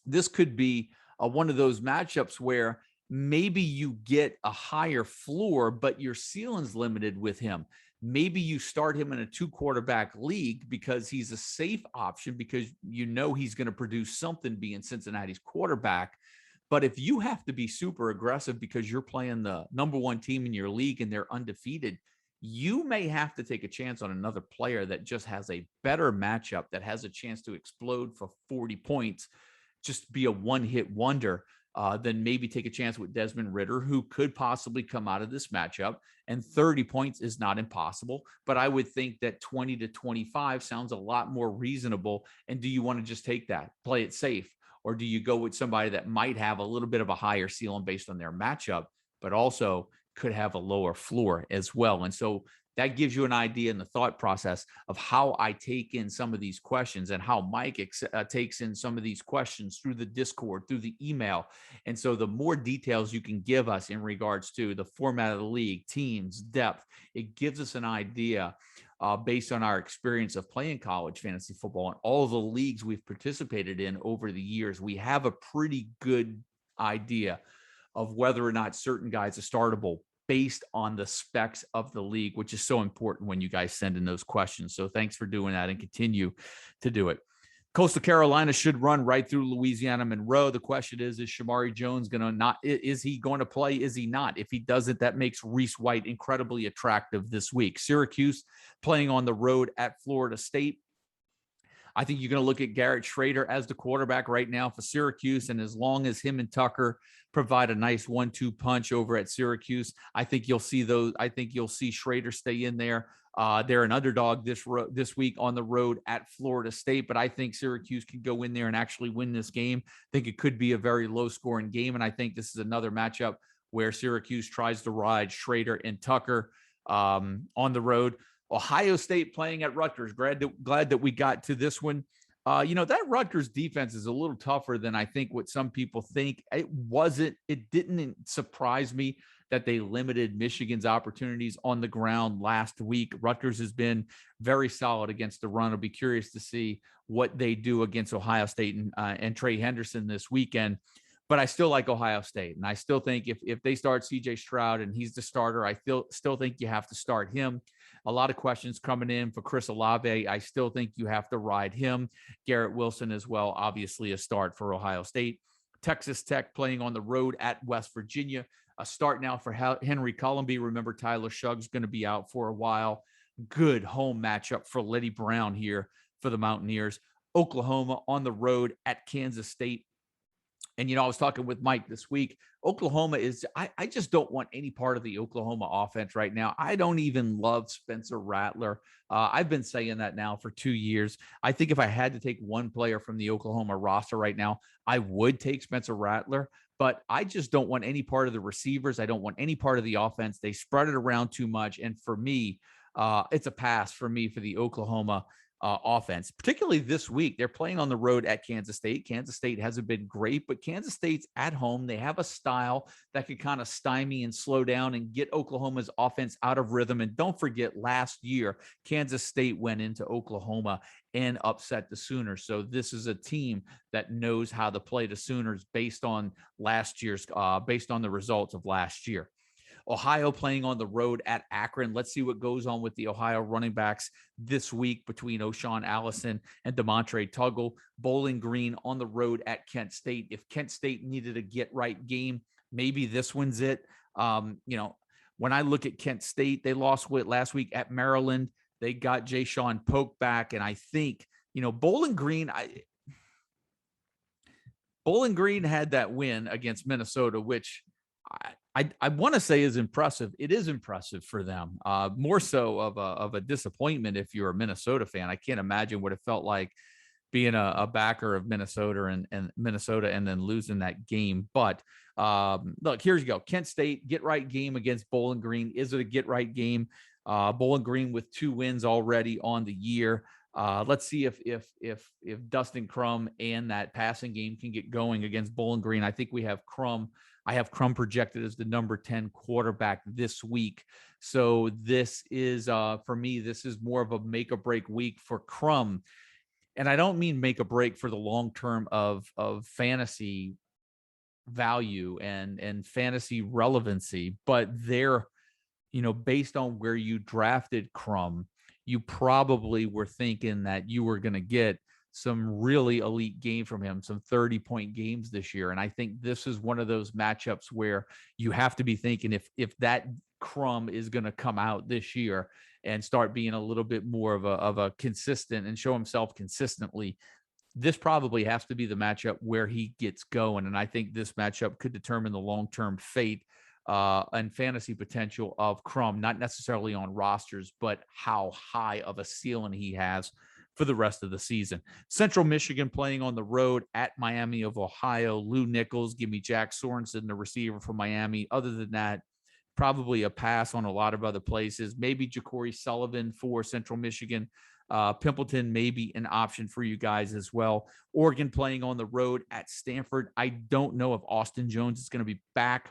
this could be one of those matchups where maybe you get a higher floor, but your ceiling's limited with him. Maybe you start him in a 2-quarterback league because he's a safe option, because he's going to produce something being Cincinnati's quarterback. But if you have to be super aggressive because you're playing the number 1 team in your league and they're undefeated, you may have to take a chance on another player that just has a better matchup, that has a chance to explode for 40 points, just be a one-hit wonder. Then maybe take a chance with Desmond Ridder, who could possibly come out of this matchup. And 30 points is not impossible, but I would think that 20 to 25 sounds a lot more reasonable. And do you want to just take that, play it safe? Or do you go with somebody that might have a little bit of a higher ceiling based on their matchup, but also could have a lower floor as well? And so that gives you an idea in the thought process of how I take in some of these questions, and how Mike takes in some of these questions through the Discord, through the email. And so the more details you can give us in regards to the format of the league, teams, depth, it gives us an idea based on our experience of playing college fantasy football and all of the leagues we've participated in over the years. We have a pretty good idea of whether or not certain guys are startable based on the specs of the league, which is so important when you guys send in those questions. So thanks for doing that, and continue to do it. Coastal Carolina should run right through Louisiana Monroe. The question is Emory Jones going to not, is he going to play? Is he not? If he doesn't, that makes Reese White incredibly attractive this week. Syracuse playing on the road at Florida State. I think you're going to look at Garrett Schrader as the quarterback right now for Syracuse. And as long as him and Tucker provide a nice 1-2 punch over at Syracuse, I think you'll see those. I think you'll see Schrader stay in there. They're an underdog this week on the road at Florida State, but I think Syracuse can go in there and actually win this game. I think it could be a very low-scoring game, and I think this is another matchup where Syracuse tries to ride Schrader and Tucker on the road. Ohio State playing at Rutgers. Glad that we got to this one. That Rutgers defense is a little tougher than I think what some people think. It didn't surprise me that they limited Michigan's opportunities on the ground last week. Rutgers has been very solid against the run. I'll be curious to see what they do against Ohio State and Trey Henderson this weekend. But I still like Ohio State. And I still think if they start CJ Stroud and he's the starter, I still think you have to start him. A lot of questions coming in for Chris Olave. I still think you have to ride him. Garrett Wilson as well, obviously a start for Ohio State. Texas Tech playing on the road at West Virginia. A start now for Henry Colomby. Remember, Tyler Shugg's going to be out for a while. Good home matchup for Letty Brown here for the Mountaineers. Oklahoma on the road at Kansas State. And, I was talking with Mike this week. Oklahoma is, I just don't want any part of the Oklahoma offense right now. I don't even love Spencer Rattler. I've been saying that now for 2 years. I think if I had to take one player from the Oklahoma roster right now, I would take Spencer Rattler. But I just don't want any part of the receivers. I don't want any part of the offense. They spread it around too much. And for me, it's a pass for me for the Oklahoma offense, particularly this week. They're playing on the road at Kansas State. Kansas State hasn't been great, but Kansas State's at home. They have a style that could kind of stymie and slow down and get Oklahoma's offense out of rhythm. And don't forget, last year, Kansas State went into Oklahoma and upset the Sooners. So this is a team that knows how to play the Sooners based on the results of last year. Ohio playing on the road at Akron. Let's see what goes on with the Ohio running backs this week between O'Shawn Allison and Demontre Tuggle. Bowling Green on the road at Kent State. If Kent State needed a get-right game, maybe this one's it. When I look at Kent State, they lost last week at Maryland. They got Jay-Sean Polk back, and I think, Bowling Green had that win against Minnesota, which I want to say is impressive. It is impressive for them. More so of a disappointment if you're a Minnesota fan. I can't imagine what it felt like being a backer of Minnesota and then losing that game. But look, here you go. Kent State get right game against Bowling Green. Is it a get right game? Bowling Green with 2 wins already on the year. Let's see if Dustin Crum and that passing game can get going against Bowling Green. I think we have Crum. I have Crum projected as the number 10 quarterback this week. So this is, for me, this is more of a make or break week for Crum. And I don't mean make a break for the long term of fantasy value and fantasy relevancy, but they're, based on where you drafted Crum, you probably were thinking that you were going to get some really elite game from him, some 30-point games this year. And I think this is one of those matchups where you have to be thinking if that Crum is going to come out this year and start being a little bit more of a consistent and show himself consistently, this probably has to be the matchup where he gets going. And I think this matchup could determine the long-term fate and fantasy potential of Crum, not necessarily on rosters, but how high of a ceiling he has for the rest of the season. Central Michigan playing on the road at Miami of Ohio. Lou Nichols, give me Jack Sorensen, the receiver for Miami. Other than that, probably a pass on a lot of other places. Maybe Ja'Cory Sullivan for Central Michigan. Pimpleton may be an option for you guys as well. Oregon playing on the road at Stanford. I don't know if Austin Jones is going to be back,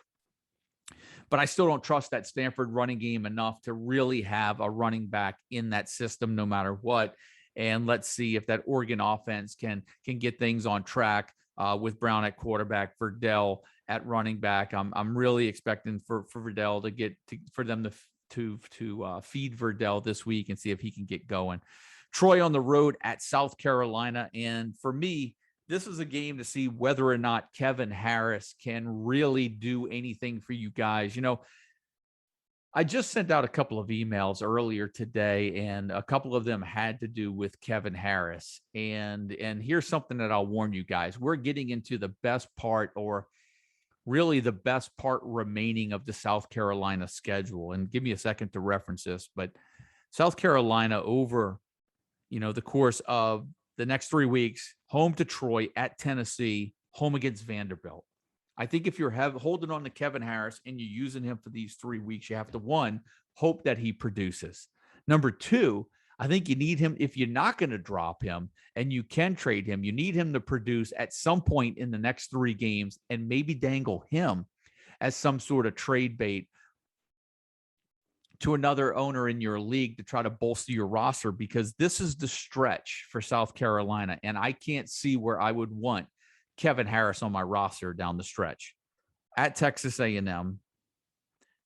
but I still don't trust that Stanford running game enough to really have a running back in that system no matter what. And let's see if that Oregon offense can get things on track with Brown at quarterback, Verdell at running back. I'm really expecting for Verdell to feed Verdell this week and see if he can get going. Troy on the road at South Carolina. And for me, this is a game to see whether or not Kevin Harris can really do anything for you guys. I just sent out a couple of emails earlier today, and a couple of them had to do with Kevin Harris. And here's something that I'll warn you guys. We're getting into the best part, or really the best part remaining, of the South Carolina schedule. And give me a second to reference this, but South Carolina over, the course of the next 3 weeks, home to Troy, at Tennessee, home against Vanderbilt. I think if you're holding on to Kevin Harris and you're using him for these 3 weeks, you have to, one, hope that he produces. Number two, I think you need him, if you're not going to drop him and you can trade him, you need him to produce at some point in the next 3 games, and maybe dangle him as some sort of trade bait to another owner in your league to try to bolster your roster, because this is the stretch for South Carolina. And I can't see where I would want Kevin Harris on my roster down the stretch. At Texas A&M,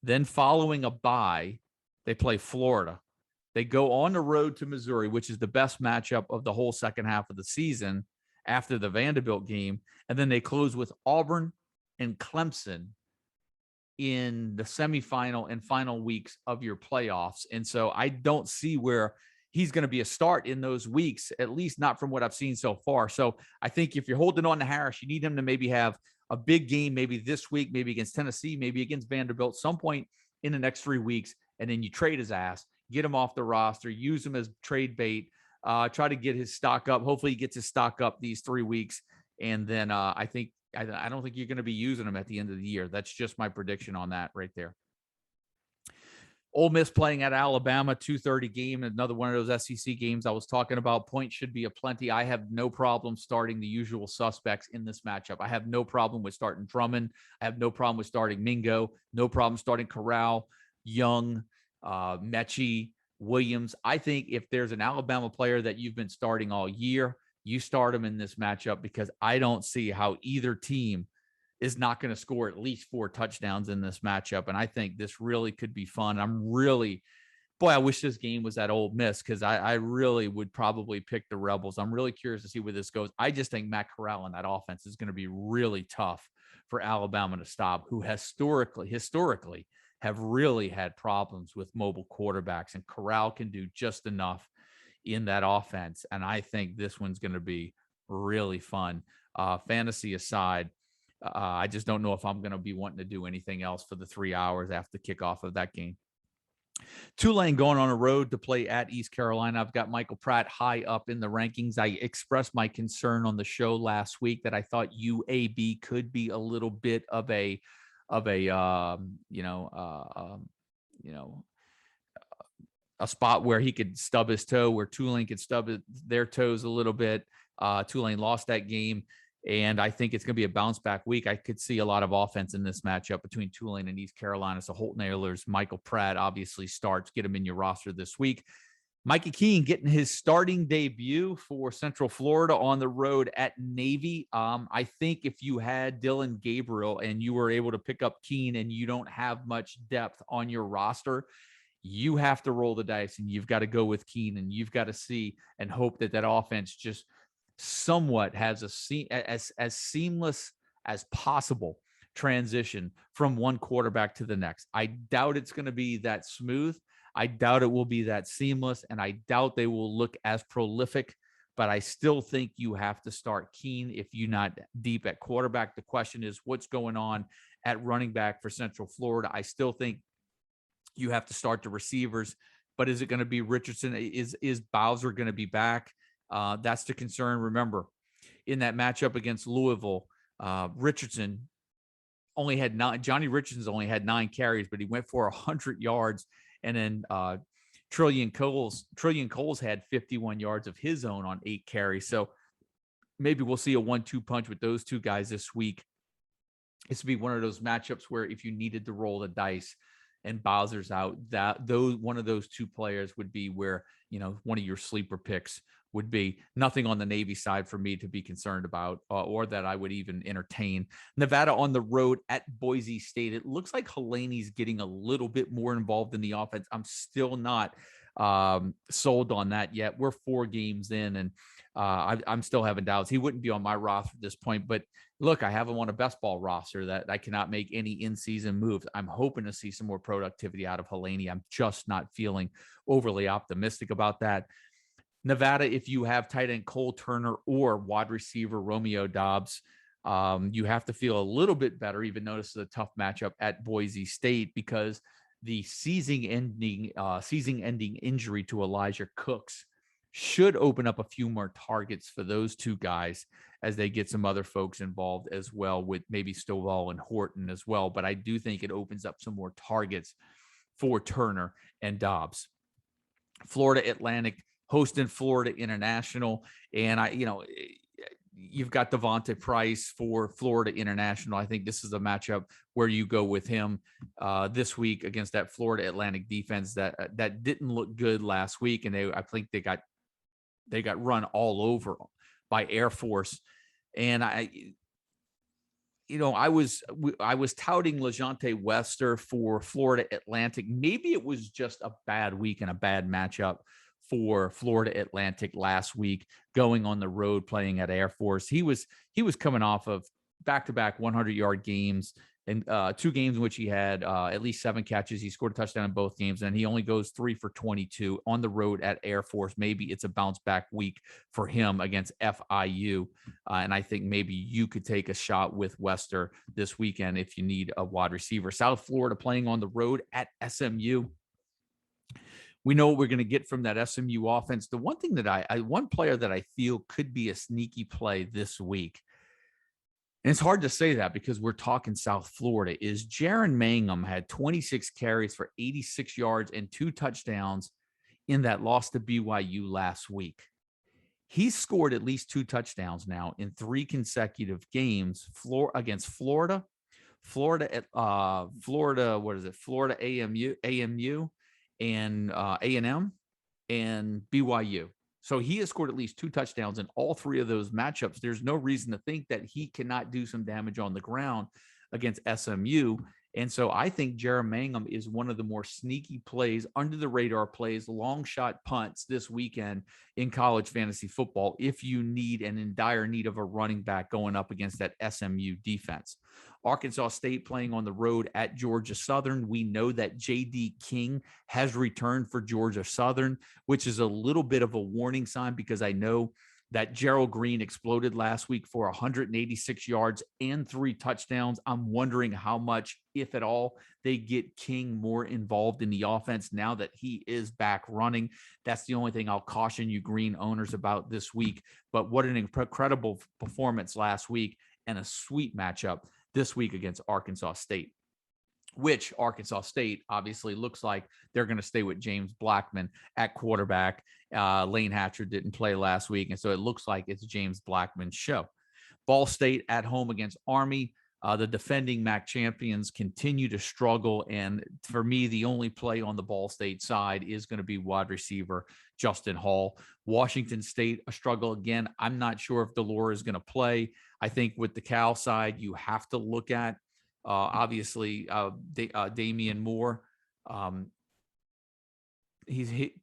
then following a bye, they play Florida. They go on the road to Missouri, which is the best matchup of the whole second half of the season after the Vanderbilt game. And then they close with Auburn and Clemson in the semifinal and final weeks of your playoffs. And so I don't see where he's going to be a start in those weeks, at least not from what I've seen so far. So I think if you're holding on to Harris, you need him to maybe have a big game, maybe this week, maybe against Tennessee, maybe against Vanderbilt, some point in the next 3 weeks. And then you trade his ass, get him off the roster, use him as trade bait, try to get his stock up. Hopefully he gets his stock up these 3 weeks. And then I don't think you're going to be using him at the end of the year. That's just my prediction on that right there. Ole Miss playing at Alabama, 2:30 game, another one of those SEC games I was talking about. Points should be aplenty. I have no problem starting the usual suspects in this matchup. I have no problem with starting Drummond. I have no problem with starting Mingo. No problem starting Corral, Young, Mechie, Williams. I think if there's an Alabama player that you've been starting all year, you start him in this matchup, because I don't see how either team is not going to score at least 4 touchdowns in this matchup. And I think this really could be fun. I wish this game was at Ole Miss, because I really would probably pick the Rebels. I'm really curious to see where this goes. I just think Matt Corral and that offense is going to be really tough for Alabama to stop, who historically have really had problems with mobile quarterbacks, and Corral can do just enough in that offense. And I think this one's going to be really fun. Fantasy aside, I just don't know if I'm going to be wanting to do anything else for the 3 hours after the kickoff of that game. Tulane going on a road to play at East Carolina. I've got Michael Pratt high up in the rankings. I expressed my concern on the show last week that I thought UAB could be a little bit of a spot where he could stub his toe, where Tulane could stub their toes a little bit. Tulane lost that game, and I think it's going to be a bounce back week. I could see a lot of offense in this matchup between Tulane and East Carolina. So Holton Ahlers, Michael Pratt obviously starts. Get him in your roster this week. Mikey Keene getting his starting debut for Central Florida on the road at Navy. I think if you had Dylan Gabriel and you were able to pick up Keene and you don't have much depth on your roster, you have to roll the dice and you've got to go with Keene, and you've got to see and hope that offense just somewhat has as seamless as possible transition from one quarterback to the next. I doubt it's going to be that smooth. I doubt it will be that seamless, and I doubt they will look as prolific, but I still think you have to start Keene if you're not deep at quarterback. The question is what's going on at running back for Central Florida. I still think you have to start the receivers, but is it going to be Richardson? Is Bowser going to be back? That's the concern. Remember, in that matchup against Louisville, Richardson only had 9. Johnny Richardson's only had 9 carries, but he went for 100 yards. And then Trillian Coles had 51 yards of his own on 8 carries. So maybe we'll see a 1-2 punch with those two guys this week. This would be one of those matchups where if you needed to roll the dice and Bowser's out, one of those two players would be where, one of your sleeper picks would be. Nothing on the Navy side for me to be concerned about, or that I would even entertain. Nevada on the road at Boise State. It looks like Heleni's getting a little bit more involved in the offense. I'm still not sold on that yet. We're 4 games in, and I'm still having doubts. He wouldn't be on my roster at this point, but look, I have him on a best ball roster that I cannot make any in-season moves. I'm hoping to see some more productivity out of Helene. I'm just not feeling overly optimistic about that. Nevada, if you have tight end Cole Turner or wide receiver Romeo Dobbs, you have to feel a little bit better, even though this is a tough matchup at Boise State, because the season-ending injury to Elijah Cooks should open up a few more targets for those two guys as they get some other folks involved as well, with maybe Stovall and Horton as well. But I do think it opens up some more targets for Turner and Dobbs. Florida Atlantic hosting Florida International. And you've got Devontae Price for Florida International. I think this is a matchup where you go with him this week against that Florida Atlantic defense that didn't look good last week. And I think they got run all over by Air Force. And I was touting LeJontay Wester for Florida Atlantic. Maybe it was just a bad week and a bad matchup for Florida Atlantic last week, going on the road playing at Air Force. He was coming off of back-to-back 100-yard games, and 2 games in which he had at least 7 catches. He scored a touchdown in both games, and he only goes 3 for 22 on the road at Air Force. Maybe it's a bounce-back week for him against FIU, and I think maybe you could take a shot with Wester this weekend if you need a wide receiver. South Florida playing on the road at SMU. We know what we're going to get from that SMU offense. The one thing that one player that I feel could be a sneaky play this week, and it's hard to say that because we're talking South Florida, is Jaron Mangum had 26 carries for 86 yards and 2 touchdowns in that loss to BYU last week. He's scored at least 2 touchdowns now in 3 consecutive games against Florida, Florida AMU, and A&M and BYU. So he has scored at least 2 touchdowns in all 3 of those matchups. There's no reason to think that he cannot do some damage on the ground against SMU. And so I think Jaron Mangum is one of the more sneaky plays, under the radar plays, long shot punts this weekend in college fantasy football if you need and in dire need of a running back going up against that SMU defense. Arkansas State playing on the road at Georgia Southern. We know that J.D. King has returned for Georgia Southern, which is a little bit of a warning sign because I know that Gerald Green exploded last week for 186 yards and 3 touchdowns. I'm wondering how much, if at all, they get King more involved in the offense now that he is back running. That's the only thing I'll caution you Green owners about this week. But what an incredible performance last week, and a sweet matchup this week against Arkansas State, which Arkansas State obviously looks like they're going to stay with James Blackman at quarterback. Lane Hatcher didn't play last week, and so it looks like it's James Blackman's show. Ball State at home against Army. The defending MAC champions continue to struggle, and for me, the only play on the Ball State side is going to be wide receiver Justin Hall. Washington State, a struggle again. I'm not sure if Delore is going to play. I think with the Cal side, you have to look at obviously Damian Moore. He's hit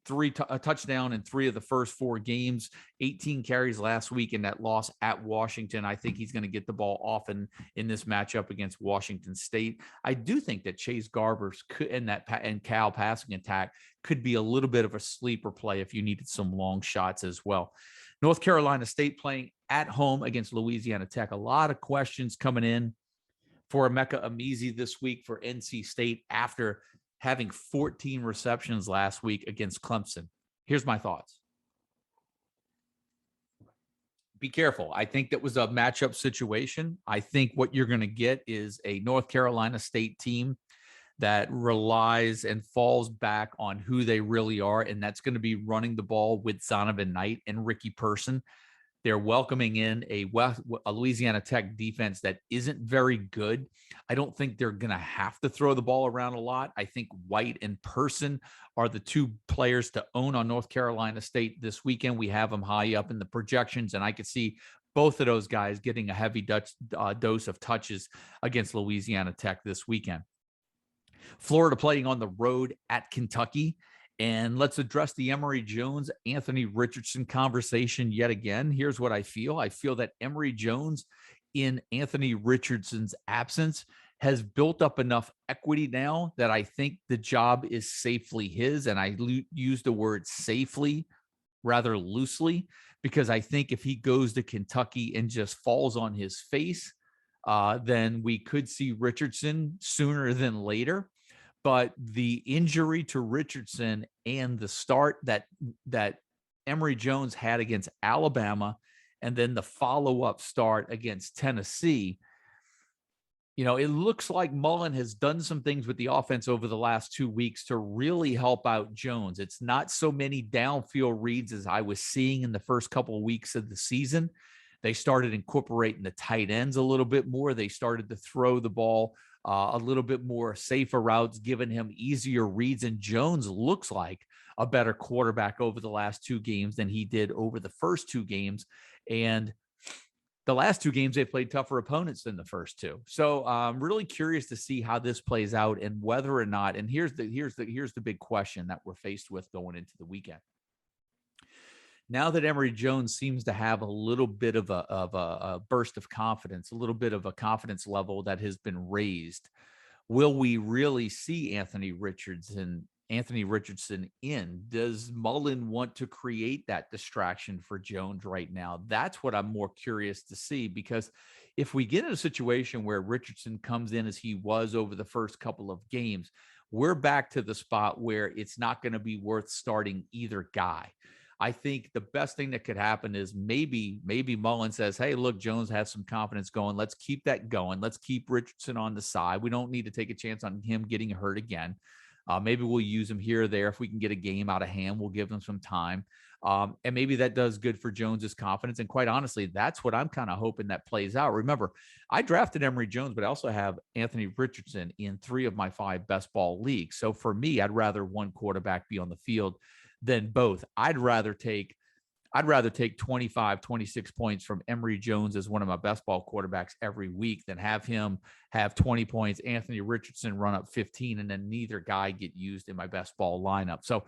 a touchdown in 3 of the first 4 games, 18 carries last week in that loss at Washington. I think he's going to get the ball often in this matchup against Washington State. I do think that Chase Garbers and Cal passing attack could be a little bit of a sleeper play if you needed some long shots as well. North Carolina State playing at home against Louisiana Tech. A lot of questions coming in for Emeka Emezie this week for NC State after having 14 receptions last week against Clemson. Here's my thoughts. Be careful. I think that was a matchup situation. I think what you're going to get is a North Carolina State team that relies and falls back on who they really are, and that's going to be running the ball with Zonovan Knight and Ricky Person. They're welcoming in a Louisiana Tech defense that isn't very good. I don't think they're going to have to throw the ball around a lot. I think White and Person are the 2 players to own on North Carolina State this weekend. We have them high up in the projections, and I could see both of those guys getting a heavy dose of touches against Louisiana Tech this weekend. Florida playing on the road at Kentucky. And let's address the Emory Jones, Anthony Richardson conversation yet again. Here's what I feel. I feel that Emory Jones, in Anthony Richardson's absence, has built up enough equity now that I think the job is safely his. And I use the word safely rather loosely, because I think if he goes to Kentucky and just falls on his face, then we could see Richardson sooner than later. But the injury to Richardson and the start that Emory Jones had against Alabama, and then the follow-up start against Tennessee, it looks like Mullen has done some things with the offense over the last 2 weeks to really help out Jones. It's not so many downfield reads as I was seeing in the first couple of weeks of the season. They started incorporating the tight ends a little bit more. They started to throw the ball a little bit more safer routes, giving him easier reads. And Jones looks like a better quarterback over the last 2 games than he did over the first 2 games. And the last 2 games, they played tougher opponents than the first 2. So I'm really curious to see how this plays out and whether or not, and here's the big question that we're faced with going into the weekend. Now that Emory Jones seems to have a little bit of a burst of confidence, a little bit of a confidence level that has been raised, will we really see Anthony Richardson in? Does Mullen want to create that distraction for Jones right now? That's what I'm more curious to see, because if we get in a situation where Richardson comes in as he was over the first couple of games, we're back to the spot where it's not going to be worth starting either guy. I think the best thing that could happen is maybe Mullen says, hey, look, Jones has some confidence going. Let's keep that going. Let's keep Richardson on the side. We don't need to take a chance on him getting hurt again. Maybe we'll use him here or there. If we can get a game out of hand, we'll give him some time. And maybe that does good for Jones's confidence. And quite honestly, that's what I'm kind of hoping that plays out. Remember, I drafted Emory Jones, but I also have Anthony Richardson in 3 of my 5 best ball leagues. So for me, I'd rather one quarterback be on the field than both. I'd rather take 25, 26 points from Emory Jones as one of my best ball quarterbacks every week than have him have 20 points, Anthony Richardson run up 15, and then neither guy get used in my best ball lineup. So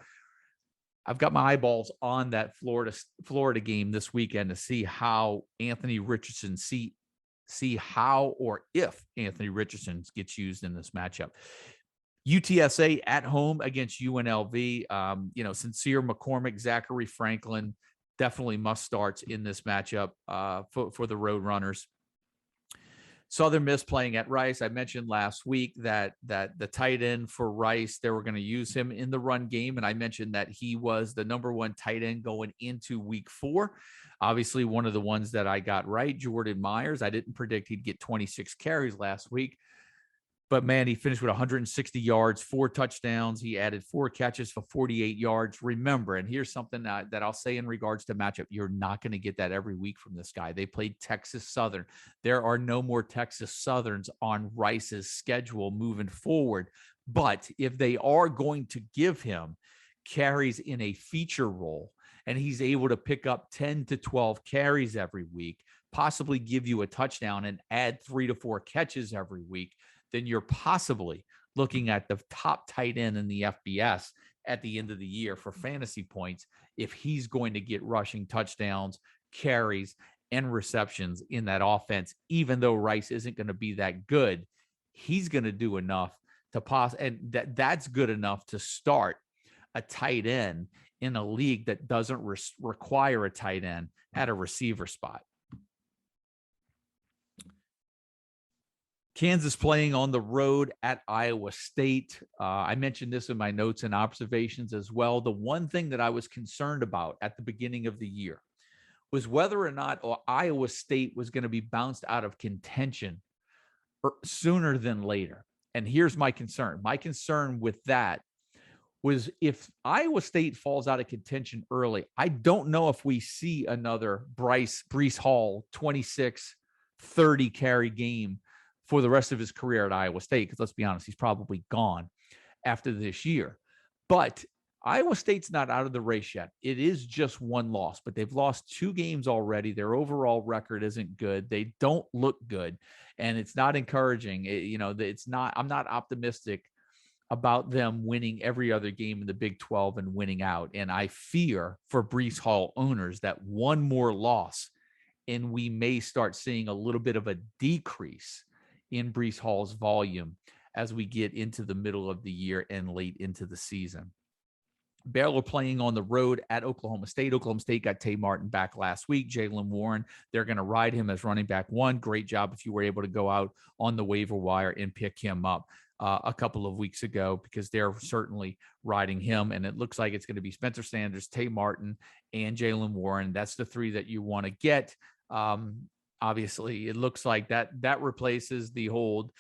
I've got my eyeballs on that Florida game this weekend to see how Anthony Richardson see how or if Anthony Richardson gets used in this matchup. UTSA at home against UNLV. Sincere McCormick, Zachary Franklin, definitely must starts in this matchup for the Roadrunners. Southern Miss playing at Rice. I mentioned last week that the tight end for Rice, they were going to use him in the run game, and I mentioned that he was the number 1 tight end going into week 4. Obviously, one of the ones that I got right, Jordan Myers. I didn't predict he'd get 26 carries last week. But, man, he finished with 160 yards, 4 touchdowns. He added 4 catches for 48 yards. Remember, and here's something that I'll say in regards to matchup. You're not going to get that every week from this guy. They played Texas Southern. There are no more Texas Southerns on Rice's schedule moving forward. But if they are going to give him carries in a feature role, and he's able to pick up 10 to 12 carries every week, possibly give you a touchdown and add 3 to 4 catches every week, then you're possibly looking at the top tight end in the FBS at the end of the year for fantasy points if he's going to get rushing touchdowns, carries, and receptions in that offense. Even though Rice isn't going to be that good, he's going to do enough to pass, and that's good enough to start a tight end in a league that doesn't require a tight end at a receiver spot. Kansas playing on the road at Iowa State. I mentioned this in my notes and observations as well. The one thing that I was concerned about at the beginning of the year was whether or not Iowa State was going to be bounced out of contention sooner than later. And here's my concern. My concern with that was if Iowa State falls out of contention early, I don't know if we see another Breece Hall 26, 30 carry game for the rest of his career at Iowa State, because let's be honest, he's probably gone after this year. But Iowa State's not out of the race yet. It is just 1 loss, but they've lost 2 games already. Their overall record isn't good. They don't look good, and it's not encouraging. I'm not optimistic about them winning every other game in the Big 12 and winning out. And I fear for Breece Hall owners that one more loss and we may start seeing a little bit of a decrease in Breece Hall's volume as we get into the middle of the year and late into the season. Baylor playing on the road at Oklahoma State. Oklahoma State got Tay Martin back last week. Jaylen Warren, they're going to ride him as running back one. Great job if you were able to go out on the waiver wire and pick him up a couple of weeks ago, because they're certainly riding him. And it looks like it's going to be Spencer Sanders, Tay Martin, and Jaylen Warren. That's the three that you want to get. Obviously, it looks like that replaces the hold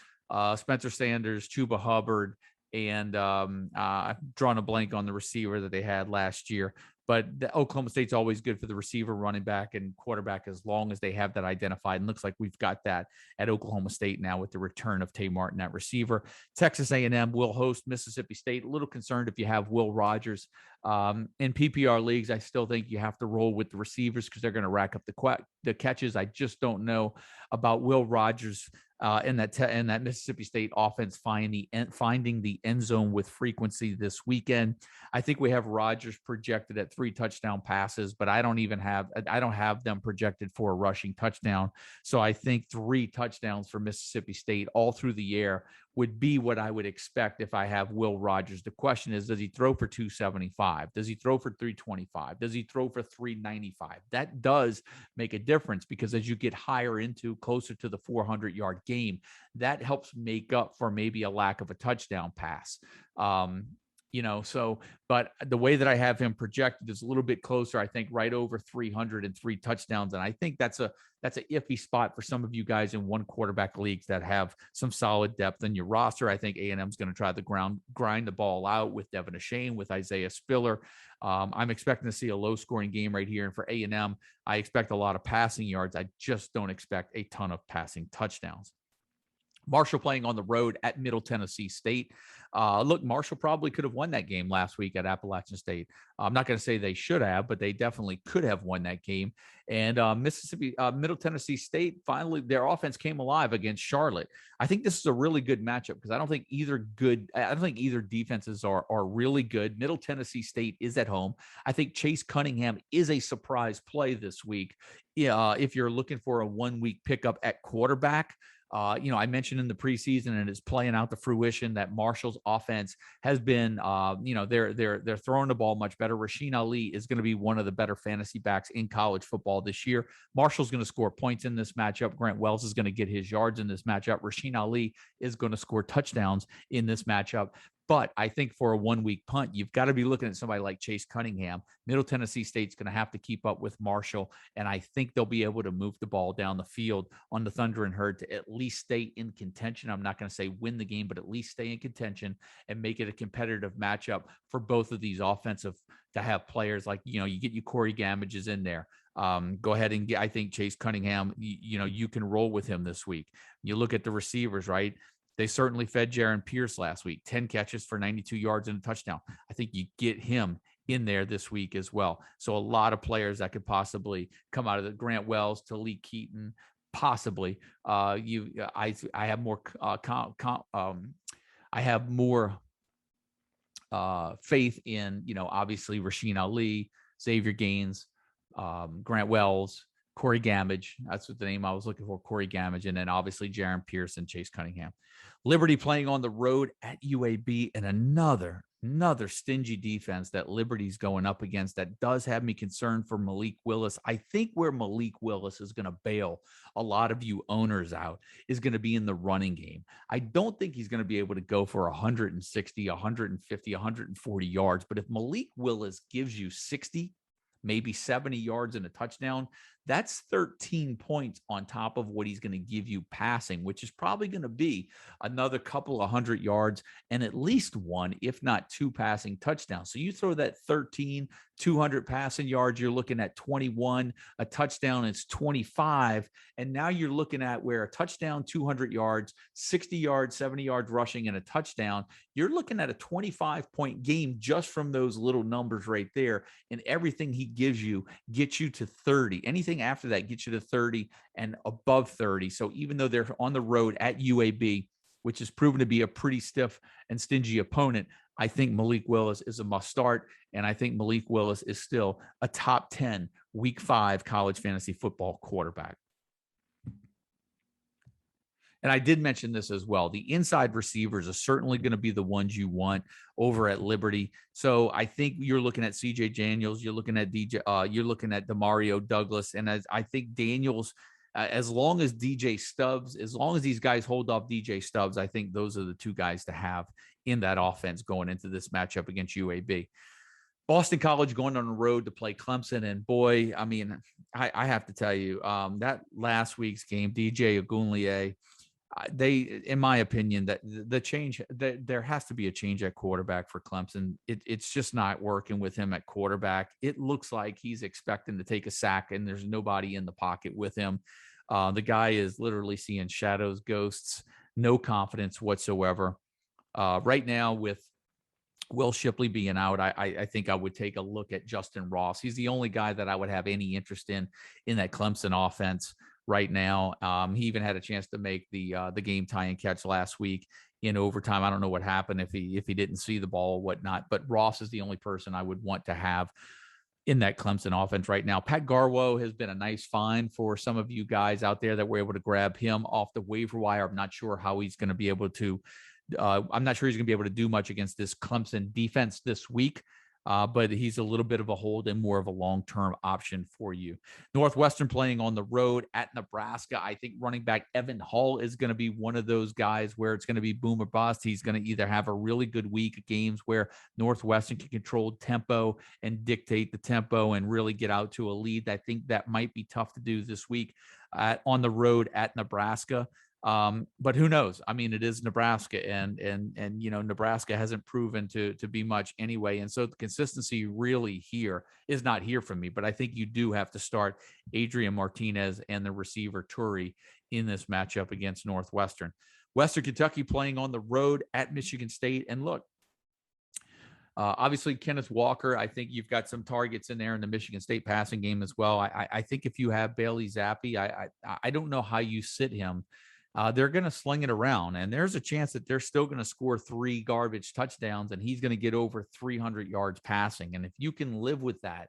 Spencer Sanders, Chuba Hubbard, and I've drawn a blank on the receiver that they had last year. But the Oklahoma State's always good for the receiver, running back, and quarterback as long as they have that identified. And looks like we've got that at Oklahoma State now with the return of Tay Martin at receiver. Texas A&M will host Mississippi State. A little concerned if you have Will Rogers. In PPR leagues, I still think you have to roll with the receivers because they're going to rack up the catches. I just don't know about Will Rogers in that Mississippi State offense finding the end zone with frequency this weekend. I think we have Rogers projected at 3 touchdown passes, but I don't have them projected for a rushing touchdown. So I think 3 touchdowns for Mississippi State all through the air would be what I would expect if I have Will Rogers. The question is, does he throw for 275? Does he throw for 325? Does he throw for 395? That does make a difference, because as you get higher into closer to the 400-yard game, that helps make up for maybe a lack of a touchdown pass. But the way that I have him projected is a little bit closer, I think right over 303 touchdowns. And I think that's a iffy spot for some of you guys in one quarterback leagues that have some solid depth in your roster. I think A&M's going to try to grind the ball out with Devin Achane, with Isaiah Spiller. I'm expecting to see a low scoring game right here. And for A&M, I expect a lot of passing yards. I just don't expect a ton of passing touchdowns. Marshall playing on the road at Middle Tennessee State. Look, Marshall probably could have won that game last week at Appalachian State. I'm not going to say they should have, but they definitely could have won that game. And Middle Tennessee State, finally, their offense came alive against Charlotte. I think this is a really good matchup because I don't think either defenses are really good. Middle Tennessee State is at home. I think Chase Cunningham is a surprise play this week. If you're looking for a 1-week pickup at quarterback. I mentioned in the preseason, and it's playing out to fruition, that Marshall's offense has been, they're throwing the ball much better. Rasheen Ali is going to be one of the better fantasy backs in college football this year. Marshall's going to score points in this matchup. Grant Wells is going to get his yards in this matchup. Rasheen Ali is going to score touchdowns in this matchup. But I think for a 1-week punt, you've got to be looking at somebody like Chase Cunningham. Middle Tennessee State's going to have to keep up with Marshall, and I think they'll be able to move the ball down the field on the Thunder and Herd to at least stay in contention. I'm not going to say win the game, but at least stay in contention and make it a competitive matchup for both of these offensive to have players like, you get your Corey Gamages in there. Go ahead and I think Chase Cunningham, you can roll with him this week. You look at the receivers, right? They certainly fed Jaron Pierce last week, 10 catches for 92 yards and a touchdown. I think you get him in there this week as well. So a lot of players that could possibly come out of the Grant Wells, Talik Keaton, possibly. I have more faith in, obviously Rasheen Ali, Xavier Gaines, Grant Wells, Corey Gamage. That's what the name I was looking for, Corey Gamage. And then obviously Jaron Pierce and Chase Cunningham. Liberty playing on the road at UAB, and another stingy defense that Liberty's going up against that does have me concerned for Malik Willis. I think where Malik Willis is going to bail a lot of you owners out is going to be in the running game. I don't think he's going to be able to go for 160, 150, 140 yards. But if Malik Willis gives you 60, maybe 70 yards and a touchdown, that's 13 points on top of what he's going to give you passing, which is probably going to be another couple of 100 yards and at least 1, if not 2 passing touchdowns. So you throw that 13, 200 passing yards, you're looking at 21, a touchdown is 25. And now you're looking at where a touchdown, 200 yards, 60 yards, 70 yards rushing and a touchdown, you're looking at a 25-point game just from those little numbers right there. And everything he gives you gets you to 30. Anything after that gets you to 30 and above 30. So even though they're on the road at UAB, which has proven to be a pretty stiff and stingy opponent, I think Malik Willis is a must start. And I think Malik Willis is still a top 10 week 5 college fantasy football quarterback. And I did mention this as well. The inside receivers are certainly going to be the ones you want over at Liberty. So I think you're looking at CJ Daniels, you're looking at you're looking at Demario Douglas, and I think Daniels, as long as DJ Stubbs, as long as these guys hold off DJ Stubbs, I think those are the two guys to have in that offense going into this matchup against UAB. Boston College going on the road to play Clemson, and boy, I mean, I have to tell you, that last week's game, DJ Ogunleye, they, in my opinion, that the change, there has to be a change at quarterback for Clemson. It's just not working with him at quarterback. It looks like he's expecting to take a sack and there's nobody in the pocket with him. The guy is literally seeing shadows, ghosts, no confidence whatsoever. Right now, with Will Shipley being out, I think I would take a look at Justin Ross. He's the only guy that I would have any interest in that Clemson offense right now. He even had a chance to make the game tying catch last week in overtime. I don't know what happened if he didn't see the ball or whatnot, but Ross is the only person I would want to have in that Clemson offense right now. Pat Garwo has been a nice find for some of you guys out there that were able to grab him off the waiver wire. I'm not sure how he's going to be able to. I'm not sure he's going to be able to do much against this Clemson defense this week. But he's a little bit of a hold and more of a long-term option for you. Northwestern playing on the road at Nebraska. I think running back Evan Hull is going to be one of those guys where it's going to be boom or bust. He's going to either have a really good week of games where Northwestern can control tempo and dictate the tempo and really get out to a lead. I think that might be tough to do this week on the road at Nebraska. But who knows? I mean, it is Nebraska, and Nebraska hasn't proven to be much anyway. And so the consistency really here is not here for me, but I think you do have to start Adrian Martinez and the receiver Turi in this matchup against Northwestern. Western Kentucky playing on the road at Michigan State. And look, obviously Kenneth Walker, I think you've got some targets in there in the Michigan State passing game as well. I think if you have Bailey Zappi, I don't know how you sit him. They're going to sling it around, and there's a chance that they're still going to score 3 garbage touchdowns, and he's going to get over 300 yards passing. And if you can live with that,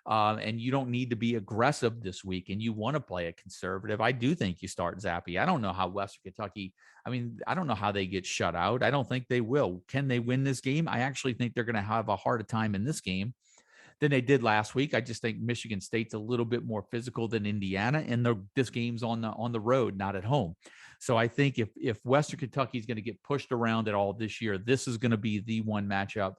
and you don't need to be aggressive this week, and you want to play a conservative, I do think you start Zappi. I don't know how Western Kentucky, I don't know how they get shut out. I don't think they will. Can they win this game? I actually think they're going to have a harder time in this game than they did last week. I just think Michigan State's a little bit more physical than Indiana, and this game's on the road, not at home. So I think if Western Kentucky is going to get pushed around at all this year, this is going to be the one matchup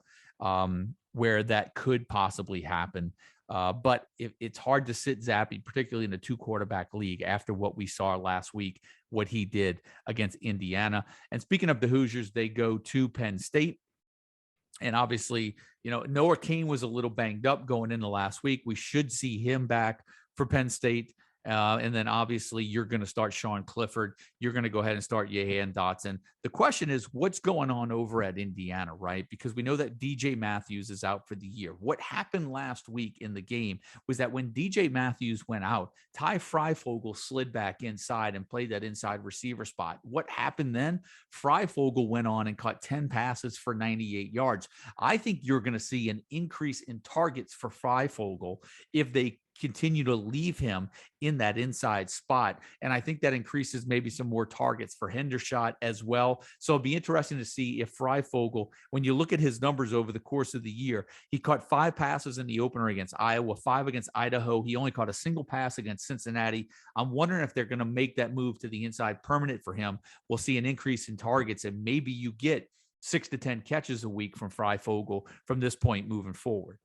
where that could possibly happen. But it's hard to sit Zappi, particularly in a 2-quarterback league, after what we saw last week, what he did against Indiana. And speaking of the Hoosiers, they go to Penn State. And obviously, Noah Cain was a little banged up going into last week. We should see him back for Penn State. And then obviously you're going to start Sean Clifford. You're going to go ahead and start Jahan Dotson. The question is, what's going on over at Indiana, right? Because we know that DJ Matthews is out for the year. What happened last week in the game was that when DJ Matthews went out, Ty Freifogel slid back inside and played that inside receiver spot. What happened then? Freifogel went on and caught 10 passes for 98 yards. I think you're going to see an increase in targets for Freifogel if they continue to leave him in that inside spot. And I think that increases maybe some more targets for Hendershot as well. So it'll be interesting to see if Freifogel, when you look at his numbers over the course of the year, he caught 5 passes in the opener against Iowa, 5 against Idaho. He only caught a single pass against Cincinnati. I'm wondering if they're going to make that move to the inside permanent for him. We'll see an increase in targets, and maybe you get 6 to 10 catches a week from Freifogel from this point moving forward.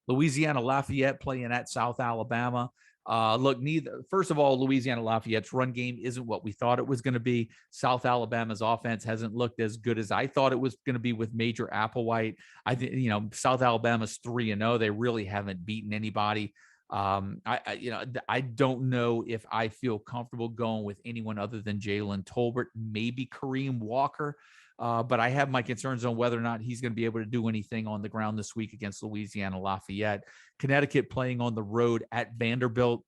Louisiana Lafayette playing at South Alabama. First of all, Louisiana Lafayette's run game isn't what we thought it was going to be. South Alabama's offense hasn't looked as good as I thought it was going to be with Major Applewhite. I think, South Alabama's 3-0. They really haven't beaten anybody. I don't know if I feel comfortable going with anyone other than Jalen Tolbert, maybe Kareem Walker. But I have my concerns on whether or not he's going to be able to do anything on the ground this week against Louisiana Lafayette. Connecticut playing on the road at Vanderbilt.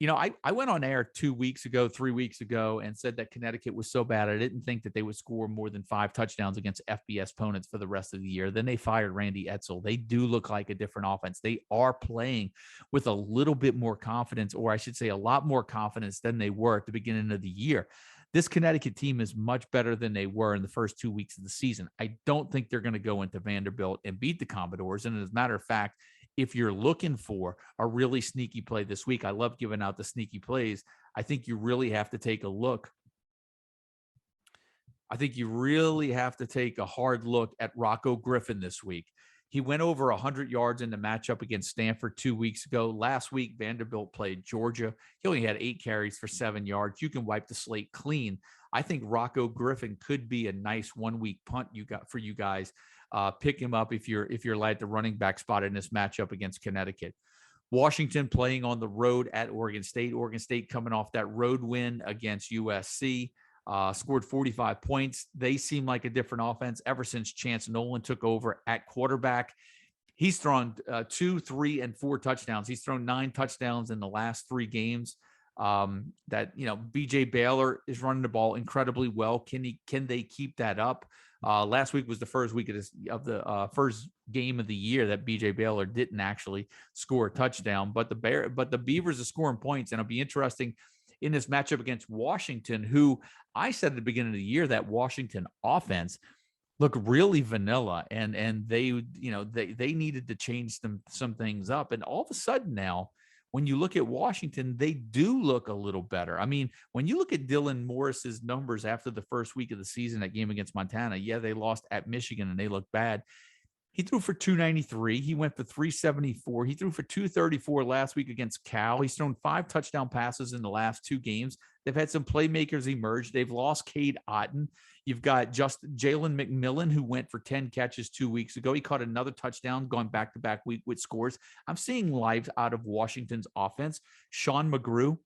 I went on air 2 weeks ago, 3 weeks ago, and said that Connecticut was so bad I didn't think that they would score more than 5 touchdowns against FBS opponents for the rest of the year. Then they fired Randy Edsall. They do look like a different offense. They are playing with a little bit more confidence, or I should say a lot more confidence than they were at the beginning of the year. This Connecticut team is much better than they were in the first 2 weeks of the season. I don't think they're going to go into Vanderbilt and beat the Commodores. And as a matter of fact, if you're looking for a really sneaky play this week, I love giving out the sneaky plays. I think you really have to take a look. I think you really have to take a hard look at Rocco Griffin this week. He went over 100 yards in the matchup against Stanford 2 weeks ago. Last week, Vanderbilt played Georgia. He only had 8 carries for 7 yards. You can wipe the slate clean. I think Rocco Griffin could be a nice 1-week punt you got for you guys. Pick him up if you're at the running back spot in this matchup against Connecticut. Washington playing on the road at Oregon State. Oregon State coming off that road win against USC. Scored 45 points. They seem like a different offense ever since Chance Nolan took over at quarterback. He's thrown 2, 3, and 4 touchdowns. He's thrown 9 touchdowns in the last 3 games. BJ Baylor is running the ball incredibly well. Can they keep that up? Last week was the first week of the first game of the year that BJ Baylor didn't actually score a touchdown, but the Beavers are scoring points, and it'll be interesting in this matchup against Washington, who I said at the beginning of the year that Washington offense looked really vanilla, and they needed to change some things up. And all of a sudden now, when you look at Washington, they do look a little better. I mean, when you look at Dylan Morris's numbers after the first week of the season, that game against Montana, yeah, they lost at Michigan and they look bad. He threw for 293. He went for 374. He threw for 234 last week against Cal. He's thrown 5 touchdown passes in the last 2 games. They've had some playmakers emerge. They've lost Cade Otton. You've got just Jalen McMillan, who went for 10 catches 2 weeks ago. He caught another touchdown going back-to-back week with scores. I'm seeing lives out of Washington's offense. Sean McGrew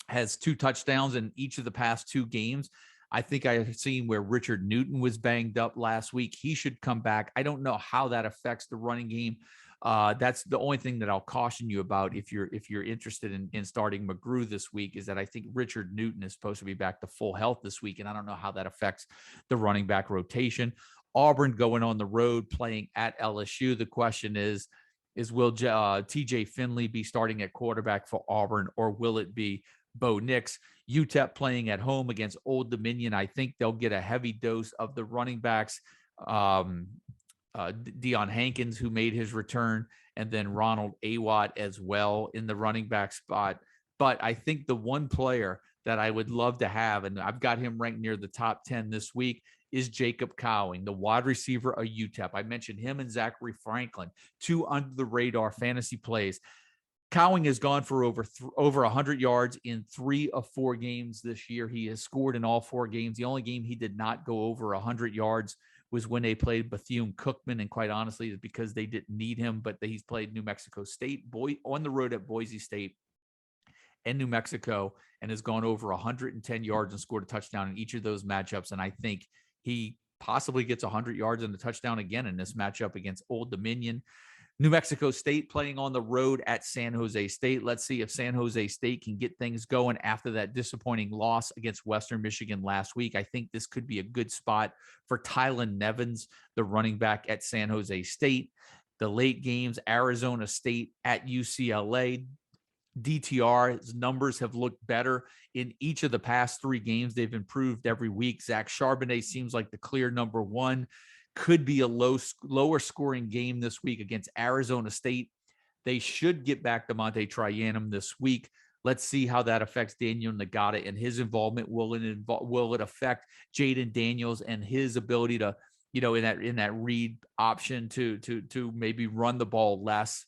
has 2 touchdowns in each of the past 2 games. I think I have seen where Richard Newton was banged up last week. He should come back. I don't know how that affects the running game. That's the only thing that I'll caution you about if you're interested in starting McGrew this week, is that I think Richard Newton is supposed to be back to full health this week, and I don't know how that affects the running back rotation. Auburn going on the road playing at LSU. The question is will TJ Finley be starting at quarterback for Auburn, or will it be Bo Nix? UTEP playing at home against Old Dominion. I think they'll get a heavy dose of the running backs. Deion Hankins, who made his return, and then Ronald Awatt as well in the running back spot. But I think the one player that I would love to have, and I've got him ranked near the top 10 this week, is Jacob Cowing, the wide receiver of UTEP. I mentioned him and Zachary Franklin, 2 under the radar fantasy plays. Cowing has gone for over 100 yards in 3 of 4 games this year. He has scored in all 4 games. The only game he did not go over 100 yards was when they played Bethune-Cookman, and quite honestly, it's because they didn't need him. But he's played New Mexico State, on the road at Boise State and New Mexico, and has gone over 110 yards and scored a touchdown in each of those matchups. And I think he possibly gets 100 yards and a touchdown again in this matchup against Old Dominion. New Mexico State playing on the road at San Jose State. Let's see if San Jose State can get things going after that disappointing loss against Western Michigan last week. I think this could be a good spot for Tylen Nevins, the running back at San Jose State. The late games, Arizona State at UCLA. DTR's numbers have looked better in each of the past 3 games. They've improved every week. Zach Charbonnet seems like the clear number 1. Could be a lower scoring game this week against Arizona State. They should get back to Monte Trianum this week. Let's see how that affects Daniel Nagata and his involvement. Will it affect Jaden Daniels and his ability to, in that read option to maybe run the ball less?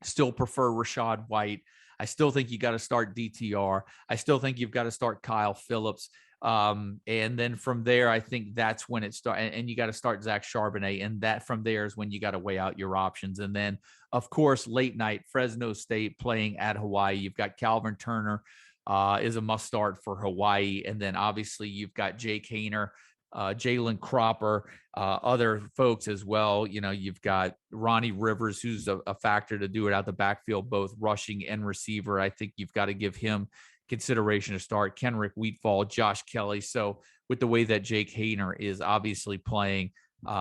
Still prefer Rashad White. I still think you got to start DTR. I still think you've got to start Kyle Phillips. And then from there, I think that's when it starts. And you got to start Zach Charbonnet. And that from there is when you got to weigh out your options. And then, of course, late night, Fresno State playing at Hawaii. You've got Calvin Turner is a must start for Hawaii. And then obviously you've got Jake Haener Jalen Cropper, other folks as well. You've got Ronnie Rivers, who's a factor to do it out the backfield, both rushing and receiver. I think you've got to give him consideration to start. Kenrick Wheatfall, Josh Kelly. So with the way that Jake Hayner is obviously playing,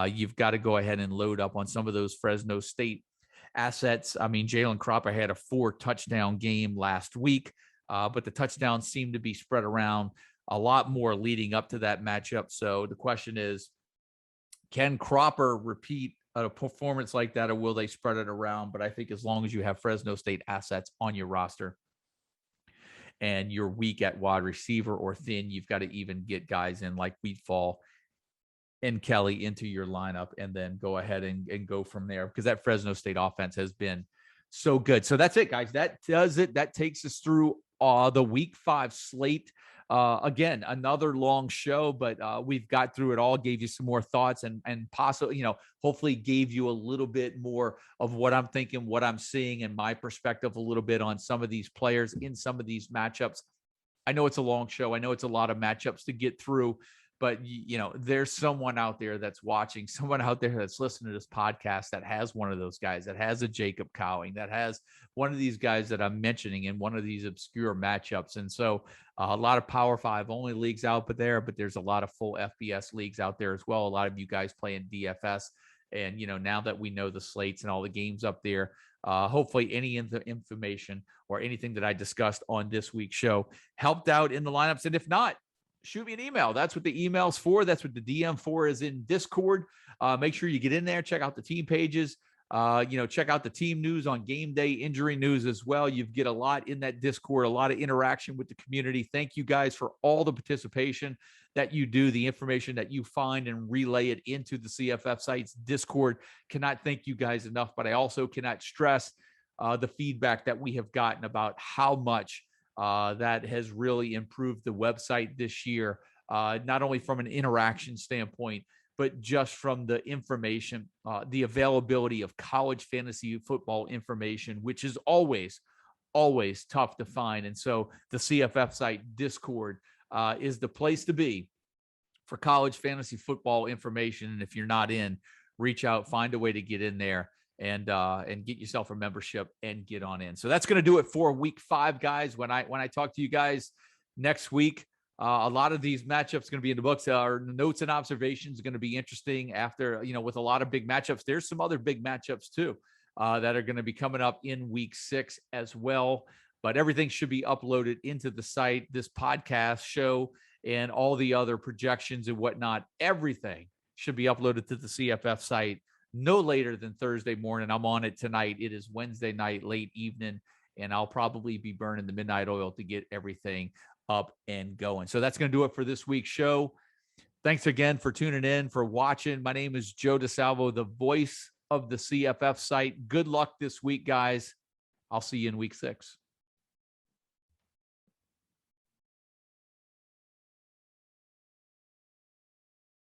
you've got to go ahead and load up on some of those Fresno State assets. I mean, Jalen Cropper had a 4-touchdown game last week, but the touchdowns seem to be spread around a lot more leading up to that matchup. So the question is, can Cropper repeat a performance like that, or will they spread it around? But I think as long as you have Fresno State assets on your roster and you're weak at wide receiver or thin, you've got to even get guys in like Wheatfall and Kelly into your lineup and then go ahead and go from there, because that Fresno State offense has been so good. So that's it, guys. That does it. That takes us through the week 5 slate. Again, another long show, but we've got through it all, gave you some more thoughts and possibly, hopefully gave you a little bit more of what I'm thinking, what I'm seeing, and my perspective a little bit on some of these players in some of these matchups. I know it's a long show. I know it's a lot of matchups to get through, but there's someone out there that's watching, someone out there that's listening to this podcast that has one of those guys, that has a Jacob Cowing, that has one of these guys that I'm mentioning in one of these obscure matchups. And so a lot of Power 5 only leagues out but there's a lot of full FBS leagues out there as well. A lot of you guys playing DFS. And, now that we know the slates and all the games up there, hopefully any information or anything that I discussed on this week's show helped out in the lineups. And if not, shoot me an email. That's what the email's for. That's what the DM for is in Discord. Make sure you get in there, check out the team pages, check out the team news on game day, injury news as well. You get a lot in that Discord, a lot of interaction with the community. Thank you guys for all the participation that you do, the information that you find and relay it into the CFF sites Discord. Cannot thank you guys enough, but I also cannot stress the feedback that we have gotten about how much that has really improved the website this year, not only from an interaction standpoint, but just from the information, the availability of college fantasy football information, which is always tough to find. And so the CFF site Discord is the place to be for college fantasy football information. And if you're not in, reach out, find a way to get in there and get yourself a membership and get on in. So that's going to do it for week 5, guys. When I talk to you guys next week, a lot of these matchups going to be in the books. Our notes and observations are going to be interesting after, with a lot of big matchups. There's some other big matchups too that are going to be coming up in week 6 as well. But everything should be uploaded into the site, this podcast show and all the other projections and whatnot. Everything should be uploaded to the CFF site no later than Thursday morning. I'm on it tonight. It is Wednesday night, late evening, and I'll probably be burning the midnight oil to get everything up and going. So that's going to do it for this week's show. Thanks again for tuning in, for watching. My name is Joe DeSalvo, the voice of the CFF site. Good luck this week, guys. I'll see you in week 6.